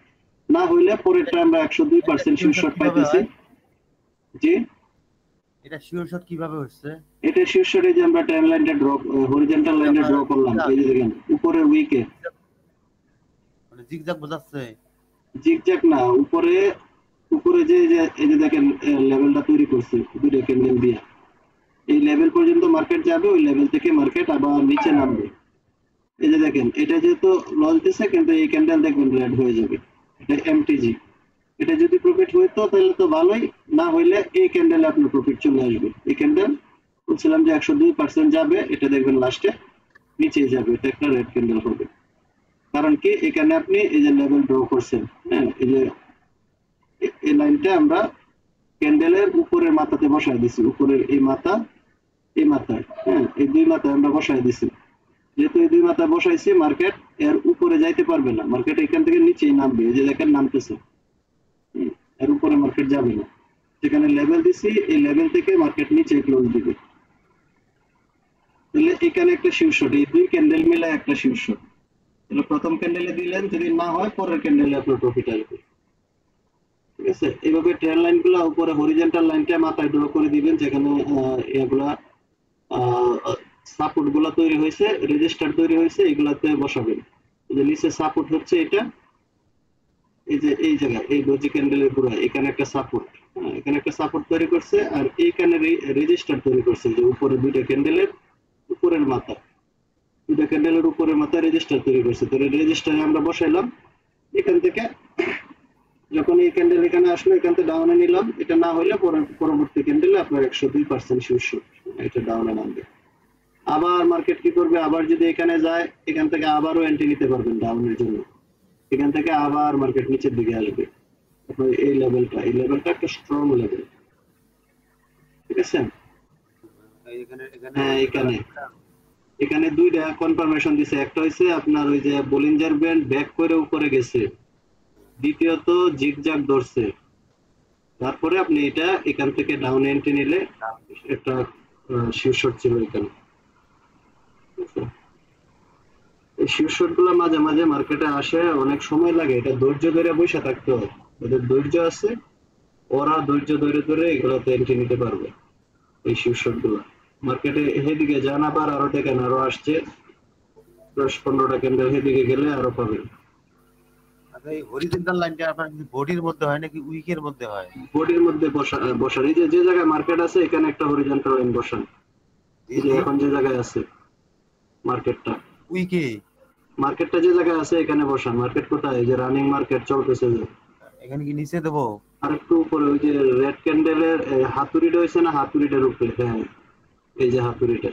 না হইলে পরেরটা আমরা 102% শিওর শর্ট পাইতেছি। জি, এটা শিওর শট কিভাবে হচ্ছে? এটা শিওর শটে যে আমরা ট্রেন লাইনটা ড্র, হরিজন্টাল লাইনে ড্র করলাম, এই যে দেখেন উপরে উইকে, মানে জিগজ্যাগ বোঝাচ্ছে? জিগজ্যাগ না, উপরে উপরে যে এই যে দেখেন লেভেলটা তৈরি করছে দুটো ক্যান্ডেল দিয়ে, এই লেভেল পর্যন্ত মার্কেট যাবে, ওই লেভেল থেকে মার্কেট আবার নিচে নামবে। এই যে দেখেন এটা যেহেতু লস দিছে, কিন্তু এই ক্যান্ডেল দেখবেন রেড হয়ে যাবে, এটা এমটিজি। এটা যদি প্রফিট হইতো তাহলে তো ভালোই, না হইলে এই ক্যান্ডেলে আপনার প্রফিট চলে আসবে। এই ক্যান্ডেল বলছিলাম যে 102% যাবে, এটা দেখবেন লাস্টে নিচে যাবে, এটা একটা রেড ক্যান্ডেল হবে। কারণ কি, এখানে আপনি এই যে লেভেল ড্র করছেন, হ্যাঁ, এই যে এই লাইনটা আমরা ক্যান্ডেলের উপরের মাথাতে বসায় দিছি, উপরের এই মাথা, এই মাথায়, হ্যাঁ, এই দুই মাথায় আমরা বসায় দিছি। যেহেতু এই দুই মাথায় বসাইছি, মার্কেট এর উপরে যাইতে পারবে না, মার্কেট এখান থেকে নিচেই নামবে, এই যে দেখেন নামতেছে, এর উপরে মার্কেট যাবে না। যেখানে লেভেল দিছি এই লেভেল থেকে মার্কেট নিচে ক্লোজ দিবে, তাহলে এখানে একটা শিওর শট, এই দুই ক্যান্ডেল মিলে একটা শিওর শট। তাহলে প্রথম ক্যান্ডেলে দিলেন, যদি না হয় পরের ক্যান্ডেলে আপনার প্রফিট আসবে, ঠিক আছে। এইভাবে ট্রেন লাইন গুলা উপরে হরিজন্টাল লাইনটা মাথায় ড্র করে দিবেন, যেখানে এগুলা সাপোর্ট গুলা তৈরি হয়েছে, রেজিস্টার তৈরি হয়েছে, এগুলাতে বসাবেন। যে নিচে সাপোর্ট হচ্ছে এটা, এই যে এই জায়গায় এই ডোজি ক্যান্ডেলের পুরো এখানে একটা সাপোর্ট, এখানে একটা সাপোর্ট তৈরি করছে, আর এইখানে রেজিস্টার তৈরি করছে, যে উপরে দুইটা ক্যান্ডেলের উপরের মাথা, দুইটা ক্যান্ডেলের উপরের মাথা রেজিস্টার তৈরি করছে। তাহলে রেজিস্টারে আমরা বসাইলাম, এখান থেকে যখন এই ক্যান্ডেল এখানে আসলো, এখান থেকে ডাউনে নিলাম, এটা না হলে পরবর্তী ক্যান্ডেলে আপনার 102% শিওর শট, এটা ডাউনে নামবে। আবার মার্কেট কি করবে, আবার যদি এখানে যায়, এখান থেকে আবারও এন্ট্রি নিতে পারবেন ডাউনের জন্য, এখান থেকে আবার মার্কেট নিচের দিকে আসবে। আপনার এই লেভেলটা একটা স্ট্রং লেভেল, ঠিক আছে। হ্যাঁ, এখানে দুইটা কনফার্মেশন দিছে, একটা হইছে আপনার ওই যে বলিঞ্জার ব্যান্ড ব্যাক করে উপরে গেছে, দ্বিতীয়ত জিগজ্যাগ ধরছে, তারপরে আপনি এটা এখান থেকে ডাউন এন্ট্রি নিলে একটা শিওর শট ছিল এখানে। এই শিওর শট গুলো মাঝে মাঝে মার্কেটে আসে, অনেক সময় লাগে, এটা ধৈর্য ধরে বসে থাকতে হয়, ওদের ধৈর্য আছে, ওরা ধৈর্য ধরে ধরে এগুলোতে এন্ট্রি নিতে পারবে। এই শিওর শট গুলো মার্কেটে হেদিকে যান, আবার আরো দেখেন আরো আসছে 10-15টা ক্যান্ডেল, হেদিকে গেলে আরো পাবেন। এই হরিজন্টাল লাইনটা আপনার বডির মধ্যে হয় নাকি উইকের মধ্যে হয়? বডির মধ্যে বসান, এই যে জায়গায় মার্কেট আছে এখানে একটা হরিজন্টাল লাইন বসান, এই যে এখন যে জায়গায় আছে মার্কেটটা, উইকে মার্কেটটা যে জায়গায় আছে এখানে বসান। মার্কেট কোথায়, এই যে রানিং মার্কেট চলতেছে, যে এখানে কি নিচে দেবো? আর একটু উপরে, ওই যে রেড ক্যান্ডেলের হাতুড়িটা হইছে না, হাতুড়িটার উপরে, হ্যাঁ, এই যে হাতুড়িটা,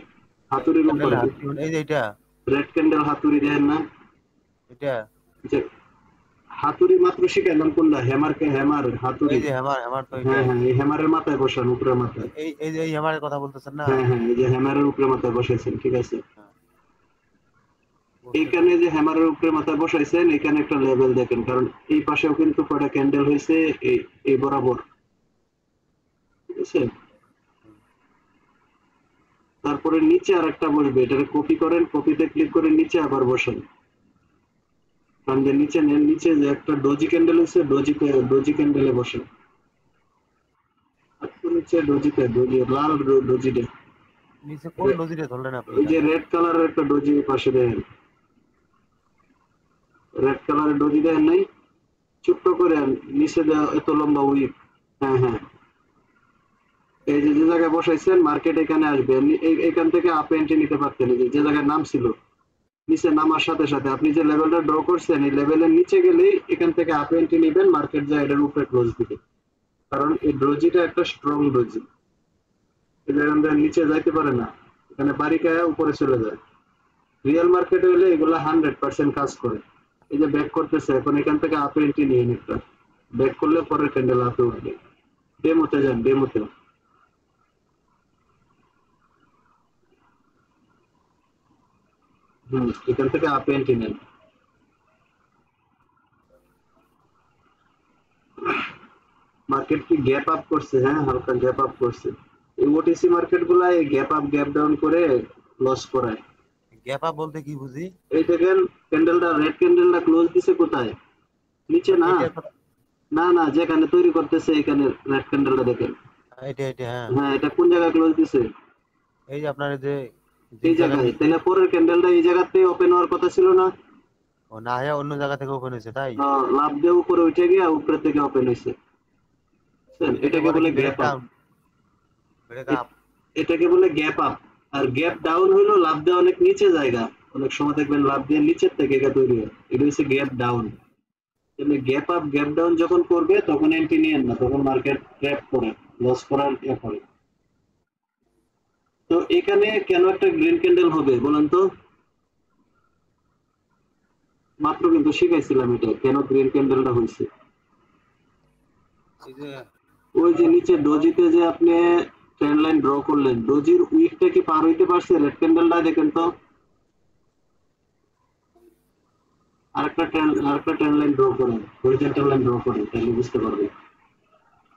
হাতুড়ির উপরে, এই যে এটা রেড ক্যান্ডেল হাতুড়ি দেখেন না, এটা যে হাতুড়ি মাত্র শিখাইলাম কোনটা, হ্যামার হাতুড়ি, এই যে হ্যামার তো হ্যাঁ হ্যাঁ, এই হ্যামারের মাথায় বসান, উপরে মাথায়, এই যে এই হ্যামারের কথা বলতেছেন না? হ্যাঁ হ্যাঁ, এই যে হ্যামারের উপরে মাথায় বসাইছেন, ঠিক আছে। এইখানে যে হ্যামারের উপরে মাথায় বসাইছেন, এখানে একটা লেভেল দেখেন, কারণ এই পাশেও কিন্তু কয়টা ক্যান্ডেল হয়েছে এই বরাবর, ঠিক আছে। তারপরে নিচে আর একটা বসবে, এটাকে কপি করেন, কপিতে ক্লিক করে নিচে আবার বসান, কারণ যে নিচে নেন, নিচে যে একটা ডোজি ক্যান্ডেল হয়েছে, ডোজি ক্যান্ডেলে বসেন, নিচে ডোজি লাল ডোজিটা, নিচে কোন ডোজিটা ধরলেন আপনি? ওই যে রেড কালারের একটা ডোজি পাশে দেখেন, রেড কালারের ডোজি দেখেন নাই, ছোট্ট করে নিচে এত লম্বা উইক, হ্যাঁ হ্যাঁ, এই যে জায়গায় বসাইছেন মার্কেট এখানে আসবে, এখান থেকে আপ এন্ট্রি নিতে পারতেন, যে জায়গায় নাম ছিল, নিচে নামার সাথে সাথে আপনি যে লেভেলটা ড্র করছেন, এই লেভেলের নিচে গেলেই এখান থেকে আপ এন্ট্রি নেবেন, মার্কেট যায় এটার উপরে ক্লোজ দিবে, কারণ এই ডোজিটা একটা স্ট্রং ডোজি, এখানে নিচে যাইতে পারে না, এখানে বাড়ি খায় উপরে চলে যায়। রিয়েল মার্কেটে হলে এগুলা 100% কাজ করে। এই যে ব্যাক করতেছে, এখন এখান থেকে আপ এন্ট্রি নিয়ে একটা ব্যাক করলে পরের ক্যান্ডেল আপে উঠবে। ডেমোতে যান, ডেমোতে এখান থেকে আপ এন্ট্রি নেন। মার্কেট কি গ্যাপ আপ করছে? হ্যাঁ, হালকা গ্যাপ আপ করছে। এই ওটিসি মার্কেট গুলা এই গ্যাপ আপ গ্যাপ ডাউন করে লস করায়। গ্যাপ আপ বলতে কি বুঝি? এই দেখেন ক্যান্ডেলটা, রেড ক্যান্ডেলটা ক্লোজ দিছে কোথায়? নিচে না, এটা না না, যেখানে তৈরি করতেছে এখানে রেড ক্যান্ডেলটা দেখেন। এটা হ্যাঁ হ্যাঁ, এটা কোন জায়গায় ক্লোজ দিছে? এই যে আপনার যে এই জায়গায়। তাহলে পরের ক্যান্ডেলটা এই জায়গাতে ওপেন হওয়ার কথা ছিল না? ও না, হ্যাঁ অন্য জায়গা থেকে ওপেন হয়েছে তাই। লাভ দিয়ে উপরে উঠে গিয়ে উপরে থেকে ওপেন হয়েছে। এটাকে বলে গ্যাপ আপ। এটাকে বলে গ্যাপ আপ। আর গ্যাপ ডাউন হলো লাভ দেওয়া অনেক নিচে জায়গা। অনেক সময় দেখবেন লাভ দিয়ে নিচের থেকে এটা তৈরি হয়, এটা হচ্ছে গ্যাপ ডাউন। তাহলে গ্যাপ আপ গ্যাপ ডাউন যখন করবে তখন এন্ট্রি নিয়েন না, তখন মার্কেট ট্র্যাপ করে লস করার করে। তো এখানে কেন একটা গ্রিন ক্যান্ডেল হবে বলেন তো? মাত্র কিন্তু শিখাইছিলাম এটা কেন গ্রিন ক্যান্ডেলটা হয়েছে। ওই যে নিচে ডোজিতে যে আপনি ট্রেন্ড লাইন ড্র করলেন, ডোজির উইকটা কি পার হইতে পারছে রেড ক্যান্ডেলটা? দেখেন তো আরেকটা ট্রেন্ড লাইন ড্র করেন, হরিজন্টাল লাইন ড্র করেন, তাহলে বুঝতে পারবেন।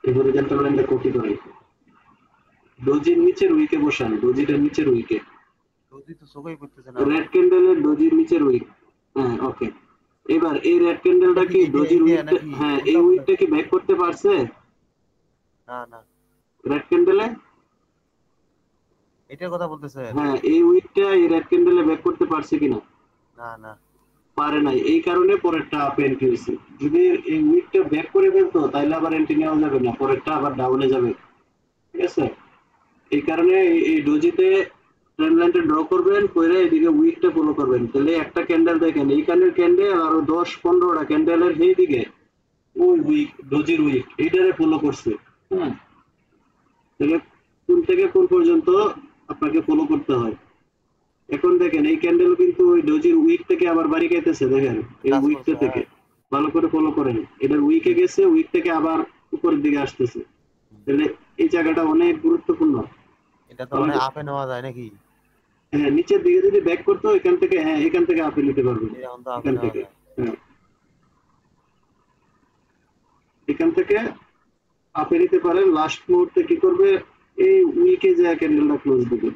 এই হরিজন্টাল লাইনটা কপি করেন, ডোজির নিচের উইকে বসান, ডোজিটার নিচের উইকে, ডোজি তো সবাই করতেছে না, রেড ক্যান্ডেলের ডোজির নিচের উইক। হ্যাঁ ওকে, এবার এই রেড ক্যান্ডেলটা কি ডোজির উইকটা, হ্যাঁ এই উইকটা কি ব্যাক করতে পারছে? না না, রেড ক্যান্ডেলে এটার কথা বলতেছে। হ্যাঁ, এই উইকটা এই রেড ক্যান্ডেলে ব্যাক করতে পারছে কিনা? না না, পারে নাই, এই কারণে পরেরটা আপ এন্ট্রি হয়েছে। যদি এই উইকটা ব্যাক করে ফেলতো তাহলে আবার এন্ট্রি নেওয়া যাবে না, পরেরটা আবার ডাউনে যাবে। ঠিক আছে, এই কারণে এই ডোজিতে ট্রেন্ড লাইনটা ড্র করবেন, করে এদিকে উইকটা ফলো করবেন। তাহলে একটা ক্যান্ডেল দেখেন, এইখানের ক্যান্ডেল আরো 10-15টা ক্যান্ডেলের সেই দিকে ওই উইক, ডোজির উইক এইটারে ফলো করছে। হ্যাঁ, তাহলে কোন থেকে কোন পর্যন্ত আপনাকে ফলো করতে হয়। এখন দেখেন এই ক্যান্ডেল কিন্তু ওই ডোজির উইক থেকে আবার বাড়ি খাইতেছে, দেখেন এই উইকটা থেকে ভালো করে ফলো করেন, এটার উইকে গেছে, উইক থেকে আবার উপরের দিকে আসতেছে। তাহলে এই জায়গাটা অনেক গুরুত্বপূর্ণ। এটা তো মানে আপে নেওয়া যায় নাকি? হ্যাঁ, নিচের দিকে যদি ব্যাক করতো এখান থেকে, হ্যাঁ এখান থেকে আপে নিতে পারবেন, এখান থেকে, হ্যাঁ এখান থেকে আপে নিতে পারেন। লাস্ট মুহূর্তে কি করবে, এই উইকে যে ক্যান্ডেলটা ক্লোজ দেবে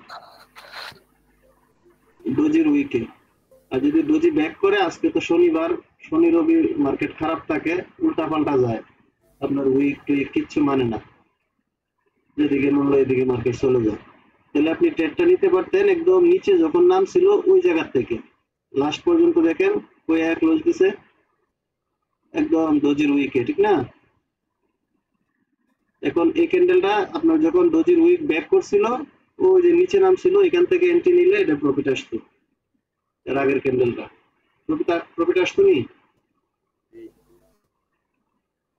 ডোজির উইকে। আর যদি ডোজি ব্যাক করে, আজকে তো শনিবার, শনি রবি মার্কেট খারাপ থাকে, উল্টা পাল্টা যায়, আপনার উইক টুইক কিচ্ছু মানে না, যেদিকে মূল্য এদিকে মার্কেট চলে যায়। তাহলে আপনি ট্রেডটা নিতে পারতেন একদম নিচে যখন নাম ছিল ওই জায়গা থেকে লাস্ট পর্যন্ত। দেখেন ওই এক ক্লোজ দিছে একদম ডোজির উইকে, ঠিক না? এখন এই ক্যান্ডেলটা আপনার যখন ডোজির উইক ব্যাক করছিল, ওই যে নিচে নাম ছিল, এখান থেকে এন্ট্রি নিলে এটা প্রফিট আসতো। এর আগের ক্যান্ডেলটা প্রফিট আসতো নি,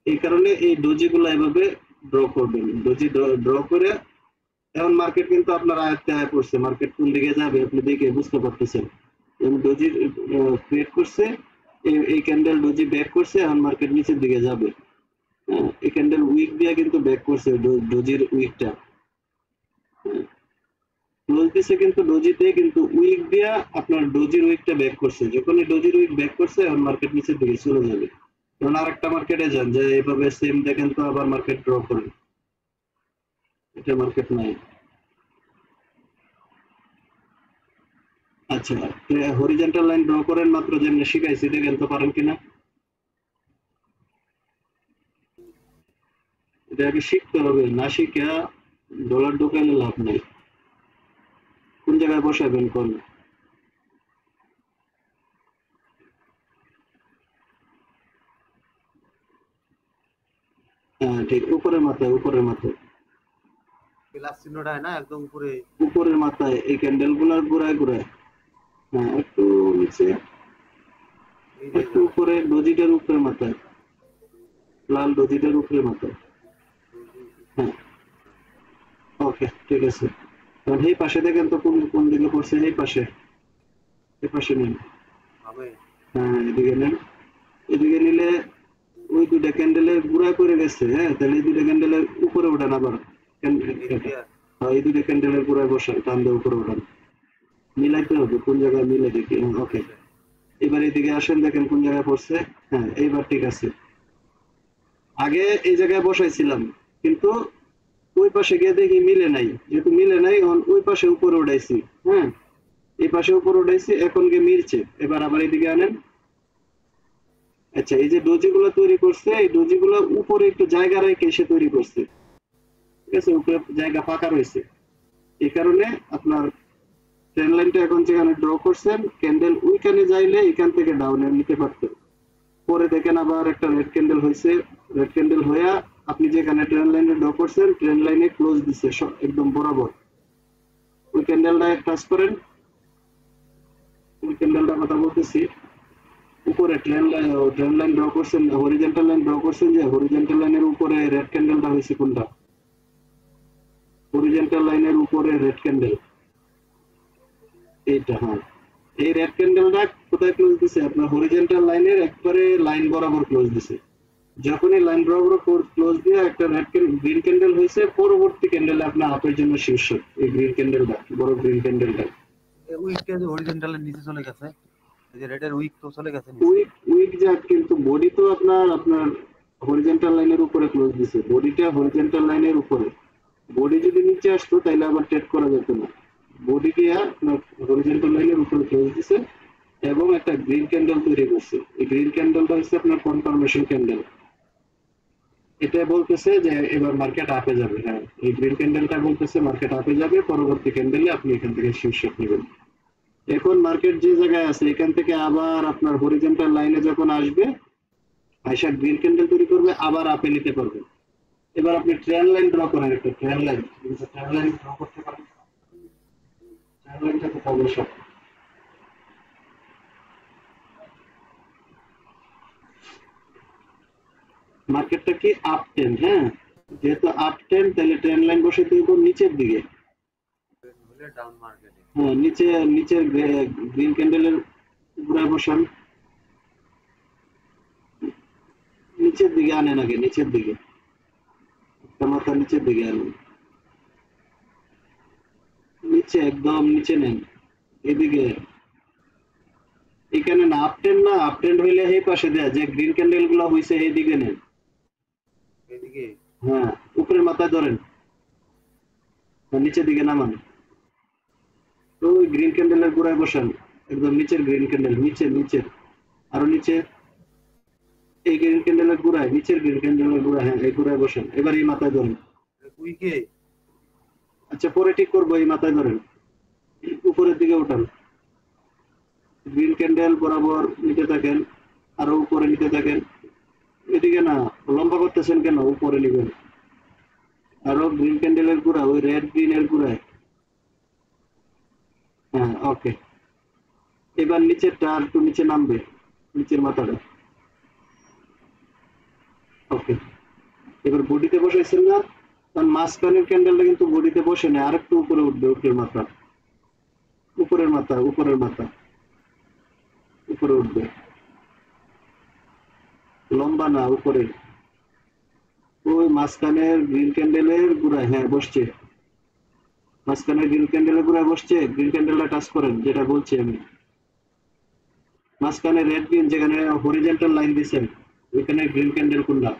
এই কারণে এই ডোজি গুলো এভাবে ড্র করবেন, ডোজি ড্র করে। এখন মার্কেট কিন্তু আপনার আয়ত্তে আয় পড়ছে, মার্কেট কোন দিকে যাবে আপনি দেখে বুঝতে পারতেছেন। ডোজি ক্রিয়েট করছে, এই ক্যান্ডেল ডোজি ব্যাক করছে, এখন মার্কেট নিচের দিকে যাবে। এই ক্যান্ডেল উইক দিয়ে কিন্তু ব্যাক করছে, ডোজির উইকটা ক্লোজ দিছে কিন্তু ডোজিতে, কিন্তু উইক দিয়া আপনার ডোজির উইকটা ব্যাক করছে। যখন এই ডোজির উইক ব্যাক করছে, এখন মার্কেট নিচের দিকে চলে যাবে। এখন আরেকটা মার্কেটে যান, যে এইভাবে সেম দেখেন তো, আবার মার্কেট ড্র করেন, এটা মার্কেট নাই। আচ্ছা, হরিজন্টাল লাইন ড্র করেন মাত্র যেমনি শিখাইছি, দেখেন তো পারেন কিনা। এটা আগে শিখতে হবে, না শিখা ডলার ঢোকাইলে লাভ নেই। কোন জায়গায় বসাবেন কোন? হ্যাঁ ঠিক, উপরের মাথায়, উপরের মাথায় প্লাস চিহ্নটা না একদম উপরে, উপরের মাথায় এই ক্যান্ডেল গুলার গোড়ায় গোড়ায়। হ্যাঁ একটু নিচে, একটু উপরে, ডোজিটার উপরে মাথায়, লাল ডোজিটার উপরে মাথায়। হ্যাঁ ওকে, ঠিক আছে। কারণ এই পাশে দেখেন তো কোন কোন দিকে পড়ছে, এই পাশে, এই পাশে নেন। হ্যাঁ এদিকে নেন, এদিকে নিলে ওই দুইটা ক্যান্ডেলের গুড়া করে গেছে। হ্যাঁ, তাহলে এই দুইটা ক্যান্ডেলের উপরে ওঠান, আবার এই দুইটা ক্যান্ডেলের গুড়ায় বসান, টান দিয়ে উপরে ওঠান। মিলাইতে হবে কোন জায়গায় মিলে দেখি। ওকে, এবার এদিকে আসেন, দেখেন কোন জায়গায় পড়ছে। হ্যাঁ, এইবার ঠিক আছে। আগে এই জায়গায় বসাইছিলাম, কিন্তু ওই পাশে গিয়ে দেখি মিলে নাই। যেহেতু মিলে নাই, ওই পাশে উপরে উঠাইছি। হ্যাঁ, এই পাশে উপরে উঠাইছি, এখন গিয়ে মিলছে। এবার আবার এদিকে আনেন। আচ্ছা, এই যে ডোজিগুলো তৈরি করছে, এই ডোজিগুলো উপরে একটু জায়গা রেখে এসে তৈরি করছে। ঠিক আছে, উপরে জায়গা ফাঁকা রয়েছে। এই কারণে আপনার ট্রেন লাইনটা এখন যেখানে ড্র করছেন, ক্যান্ডেল ওইখানে যাইলে এখান থেকে ডাউনে নিতে পারতেন। পরে দেখেন আবার একটা রেড ক্যান্ডেল হয়েছে। রেড ক্যান্ডেল হইয়া আপনি যেখানে ট্রেন লাইনে ড্র করছেন, ট্রেন লাইনে ক্লোজ দিছে একদম বরাবর। ওই ক্যান্ডেলটা টাচ করেন। ওই ক্যান্ডেলটার কথা বলতেছি। উপরে ট্রেন লাইন ড্র করছেন, হরিজন্টাল লাইন ড্র করছেন, যে হরিজন্টাল লাইনের উপরে রেড ক্যান্ডেলটা হয়েছে কোনটা? হরিজন্টাল লাইনের উপরে রেড ক্যান্ডেল এইটা। হ্যাঁ, এই রেড ক্যান্ডেলটা কোথায় ক্লোজ দিছে? আপনার হরিজন্টাল লাইনের একবারে লাইন বরাবর ক্লোজ দিছে। যখনই লাইন বরাবর ক্লোজ দিয়ে একটা গ্রিন ক্যান্ডেল হয়েছে, পরবর্তী ক্যান্ডেলে আপনার আপের জন্য শীর্ষক এই গ্রিন ক্যান্ডেলটা, বড় গ্রিন ক্যান্ডেলটা। উইকটা যে হরিজন্টালের নিচে চলে গেছে, এই যে রেডের উইক তো চলে গেছে উইক যাক, কিন্তু বডি তো আপনার হরিজন্টাল লাইনের উপরে ক্লোজ দিছে। বডিটা হরিজন্টাল লাইনের উপরে। বডি যদি নিচে আসতো তাহলে আবার ট্রেড করা যেত না। বডি গিয়া আপনার হরিজন্টাল লাইনের উপরে ক্লোজ দিছে এবং একটা গ্রিন ক্যান্ডেল তৈরি করছে। এই গ্রিন ক্যান্ডেলটা হচ্ছে আপনার কনফার্মেশন ক্যান্ডেল। এটা বলতেছে যে এবার মার্কেট আপে যাবে। হ্যাঁ, এই গ্রিন ক্যান্ডেলটা বলতেছে মার্কেট আপে যাবে, পরবর্তী ক্যান্ডেলে আপনি এখান থেকে শীর্ষক নেবেন। এখন মার্কেট যে জায়গায় আছে, এখান থেকে আবার আপনার হরিজন্টাল লাইনে যখন আসবে, আইসা গ্রিন ক্যান্ডেল তৈরি করবে, আবার আপে নিতে পারবে। এবার আপনি ট্রেন লাইন ড্র করেন, একটা ট্রেন লাইন ড্র করতে পারেন। ট্রেন লাইনটা কোথাও বসে? মার্কেটটা কি আপ ট্রেন্ড? হ্যাঁ, যেহেতু আপ ট্রেন্ড, তাহলে ট্রেন লাইন বসে দিব নিচের দিকে। ডাউন মার্কেটে। হ্যাঁ, নিচের গ্রিন ক্যান্ডেলের উপরে বসান। নিচের দিকে আনেন, আগে নিচের দিকে, মাথা নিচের দিকে আনেন। নিচে, একদম নিচে নেন, এদিকে। এখানে না আপ ট্রেন্ড, না আপ ট্রেন্ড হইলে এই পাশে দেয়, যে গ্রিন ক্যান্ডেল গুলো হয়েছে এইদিকে নেন। এদিকে? হ্যাঁ, উপরের মাথায় ধরেন, নিচের দিকে নামান। ওই গ্রিন ক্যান্ডেলের গোড়ায় বসান, একদম নিচের গ্রিন ক্যান্ডেল, নিচের আরো নিচে। এই গ্রিন ক্যান্ডেলের গোড়ায়, নিচের গ্রিন ক্যান্ডেলের গোড়ায়। হ্যাঁ, এই গোড়ায় বসান। এবার এই মাথায় ধরেন। উইকে? আচ্ছা, পরে ঠিক করবো। এই মাথায় ধরেন, উপরের দিকে উঠান। গ্রিন ক্যান্ডেল বরাবর নিতে থাকেন, আরো উপরে নিতে থাকেন। এদিকে না, লম্বা করতেছেন কেন? উপরে নিবেন। আরো গ্রিন ক্যান্ডেলের গোড়া, ওই রেড গ্রিন এর গোড়ায়। হ্যাঁ, ওকে। এবার নিচেরটা আর একটু নিচে নামবে, নিচের মাথাটা। ওকে, এবার বডিতে বসাইছেন না? কারণ মাঝখানের ক্যান্ডেলটা কিন্তু বডিতে বসে না, আর একটু উপরে উঠবে। উপরের মাথা, উপরের মাথা উপরে উঠবে। লম্বা না, উপরে। ওই মাঝখানের গ্রিন ক্যান্ডেলের গোড়ায়। হ্যাঁ, বসছে। মাঝখানের গ্রিন ক্যান্ডেলের গোড়ায় বসছে। গ্রিন ক্যান্ডেলটা টাচ করেন, যেটা বলছি আমি। মাঝখানে রেড গ্রিন, যেখানে হরিজন্টাল লাইন দিচ্ছেন, ওইখানে গ্রিন ক্যান্ডেল কোনটা?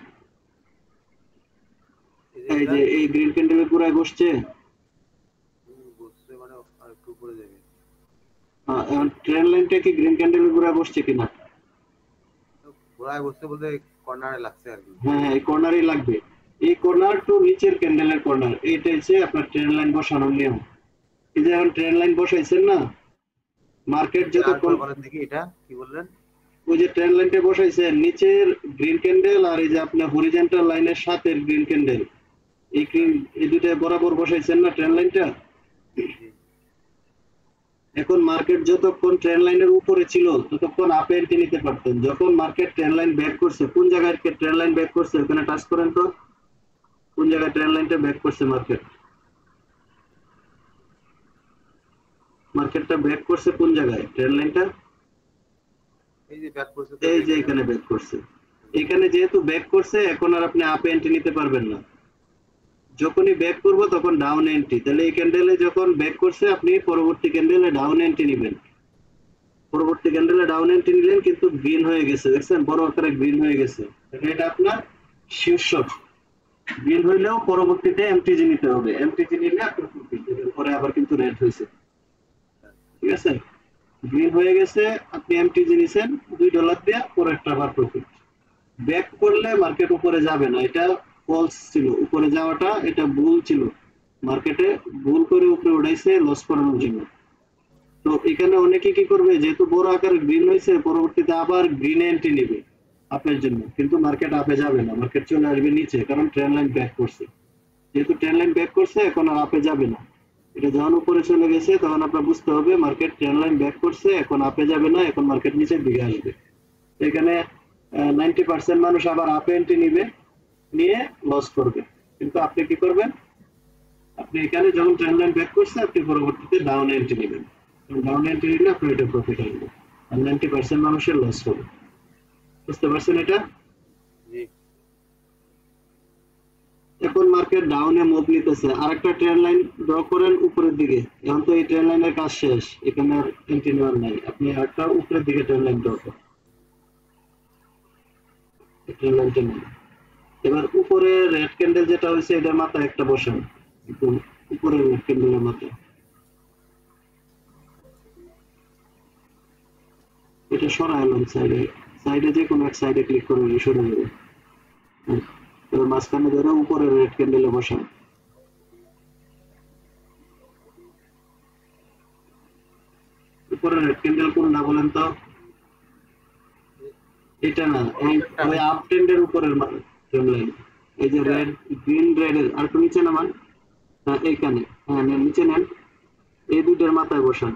এই যে এই গ্রিন ক্যান্ডেলের গোড়ায় বসছে। মানে আরেকটু উপরে যাবে। এখন ট্রেন লাইনটা কি গ্রিন ক্যান্ডেলের গোড়ায় বসছে কিনা? গোড়ায় বসতে বলতে কর্নারে লাগছে আর কি। হ্যাঁ, এই কর্নারই লাগবে। এই কর্নার টু নিচের ক্যান্ডেলের কর্নার, এটা হচ্ছে আপনার ট্রেন লাইন বসানোর নিয়ম। এই যে এখন ট্রেন লাইন বসাইছেন না, মার্কেট যতক্ষণ। দেখি এটা কি বললেন? ওই যে ট্রেন লাইনটা বসাইছেন, নিচের গ্রিন ক্যান্ডেল আর এই যে আপনার হরিজন্টাল লাইনের সাথে গ্রিন ক্যান্ডেল, এই দুটো বরাবর বসাইছেন না ট্রেন লাইনটা। এখন মার্কেট যতক্ষণ ট্রেন লাইনের উপরে ছিল, ততক্ষণ আপে এন্ট্রি নিতে পারতেন। যখন মার্কেট ট্রেন লাইন ব্যাক করছে, কোন জায়গায় ট্রেন লাইন ব্যাক করছে ওখানে টাচ করেন তো। কোন জায়গায় ট্রেন লাইনটা ব্যাক করছে? মার্কেটটা ব্যাক করছে কোন জায়গায় ট্রেন লাইনটা? এই যে ব্যাক করছে, এই যে এখানে ব্যাক করছে। এখানে যেহেতু ব্যাক করছে, এখন আর আপনি আপে এন্ট্রি নিতে পারবেন না। যখনই ব্যাক করব তখন ডাউন এন্ট্রি। তাহলে এই ক্যান্ডেলে যখন ব্যাক করছে আপনি পরবর্তী ক্যান্ডেলে ডাউন এন্ট্রি নেবেন। পরবর্তী ক্যান্ডেলে ডাউন এন্ট্রি নিলেন কিন্তু গ্রিন হয়ে গেছে, দেখছেন বড় আকারে গ্রিন হয়ে গেছে। এটা আপনার শীর্ষক। গ্রিন হইলেও পরবর্তীতে এমটিজি নিতে হবে, এমটিজি নিলে আপনার প্রফিট, পরে আবার কিন্তু রেড হয়েছে, ঠিক আছে। গ্রিন হয়ে গেছে, আপনি এমটিজি নিছেন $2 দিয়ে, পরে একটা আবার প্রফিট। ব্যাক করলে মার্কেট উপরে যাবে না, এটা ফলস ছিল, উপরে যাওয়াটা এটা ভুল ছিল, মার্কেটে ভুল করে উপরে উঠাইছে লস করানোর জন্য। তো এখানে অনেকে কি করবে, যেহেতু বড় আকারে গ্রিন হয়েছে পরবর্তীতে আবার গ্রিন এন্ট্রি নেবে আপের জন্য, কিন্তু মার্কেট আপে যাবে না, মার্কেট চলে আসবে নিচে, কারণ ট্রেন্ড লাইন ব্যাক করছে। যেহেতু ট্রেন্ড লাইন ব্যাক করছে এখন আর আপে যাবে না, এটা যখন উপরে চলে গেছে তখন আপনার বুঝতে হবে মার্কেট ট্রেন্ড লাইন ব্যাক করছে, এখন আপে যাবে না, এখন মার্কেট নিচের দিকে আসবে। এখানে 90% মানুষ আবার আপে এন্ট্রি নিবে, নিয়ে লস করবে। কিন্তু আপনি কি করবেন, আপনি এখানে যখন ট্রেন্ড লাইন ব্যাক করছে আপনি পরবর্তীতে ডাউন এন্ট্রি নেবেন, ডাউন এন্ট্রি নিলে আপনার এটা প্রফিট আসবে, আর 90% মানুষের লস হবে। বুঝতে পারছেন এটা? এখন মার্কেট ডাউনে মুভ নিতেছে, আরেকটা ট্রেন্ড লাইন ড্র করেন উপরের দিকে। এখন তো এই ট্রেন্ড লাইনের কাজ শেষ, এখানে আর এন্ট্রি নেওয়ার নাই, আপনি আরেকটা উপরের দিকে ট্রেন্ড লাইন ড্র করেন। ট্রেন্ড লাইনটা নেন, এবার উপরে রেড ক্যান্ডেল যেটা হয়েছে এটার মাথায় একটা বসান, একদম উপরে রেড ক্যান্ডেলের মাথায়। এটা সরাইলাম সাইডে, সাইডে যে কোনো এক সাইডে ক্লিক করে সরে যাবে। এবার মাঝখানে ধরে উপরে রেড ক্যান্ডেলে বসান। উপরে রেড ক্যান্ডেল কোনটা বলেন তো? এটা না, এই ওই আপ ট্রেন্ডের উপরের ট্রেন্ড লাইন, এই যে রেড গ্রিন রেড এর আর একটু নিচে নামান, হ্যাঁ এইখানে, হ্যাঁ নিচে নেন, এই দুইটার মাথায় বসান,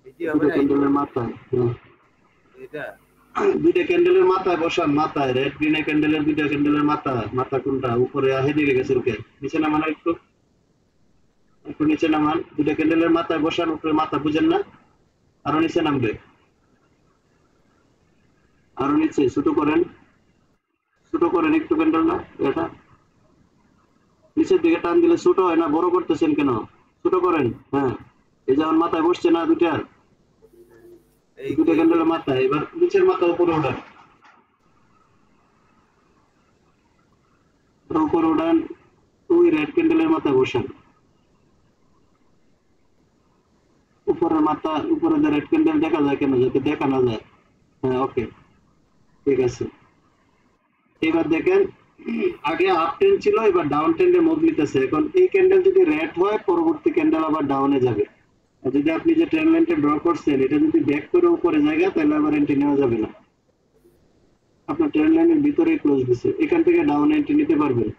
দুইটা ক্যান্ডেলের মাথায়, হ্যাঁ দুইটা ক্যান্ডেলের মাথায় বসান, মাথায় রেড গ্রিন ক্যান্ডেলের দুইটা ক্যান্ডেলের মাথা, মাথা কোনটা উপরে হেদিকে গেছে, ওকে নিচে নামান, একটু একটু নিচে নামান, দুইটা ক্যান্ডেলের মাথায় বসান, উপরে মাথা বুঝেন না, আরো নিচে নামবে, আরো নিচে ছোট করেন, ছোট করেন একটু ক্যান্ডেল না, এটা নিচের দিকে টান দিলে ছোট হয় না, বড় করতেছেন কেন? ছোট করেন, হ্যাঁ এই যেমন মাথায় বসছে না দুইটা, এই দুটো ক্যান্ডেলের মাথায়, এবার নিচের মাথা উপরে ওঠান, উপরে ওঠান, ওই রেড ক্যান্ডেলের মাথায় বসান, উপরের মাথা, উপরে রেড ক্যান্ডেল দেখা যায় কেন, যাতে দেখা না যায়, হ্যাঁ ওকে ঠিক আছে। এবার দেখেন আগে আপ ট্রেন্ড ছিল, এবার ডাউন ট্রেন্ডে মুভ নিতেছে, এখন এই ক্যান্ডেল যদি রেড হয় পরবর্তী ক্যান্ডেল আবার ডাউনে যাবে, আর যদি আপনি যে ট্রেন্ড লাইনটা ড্র করছেন এটা যদি ব্যাক করে উপরে জায়গা তাহলে আবার এন্ট্রি নেওয়া যাবে না, আপনার ট্রেন্ড লাইনের ভিতরে ক্লোজ দিছে, এখান থেকে ডাউন এন্ট্রি নিতে পারবেন।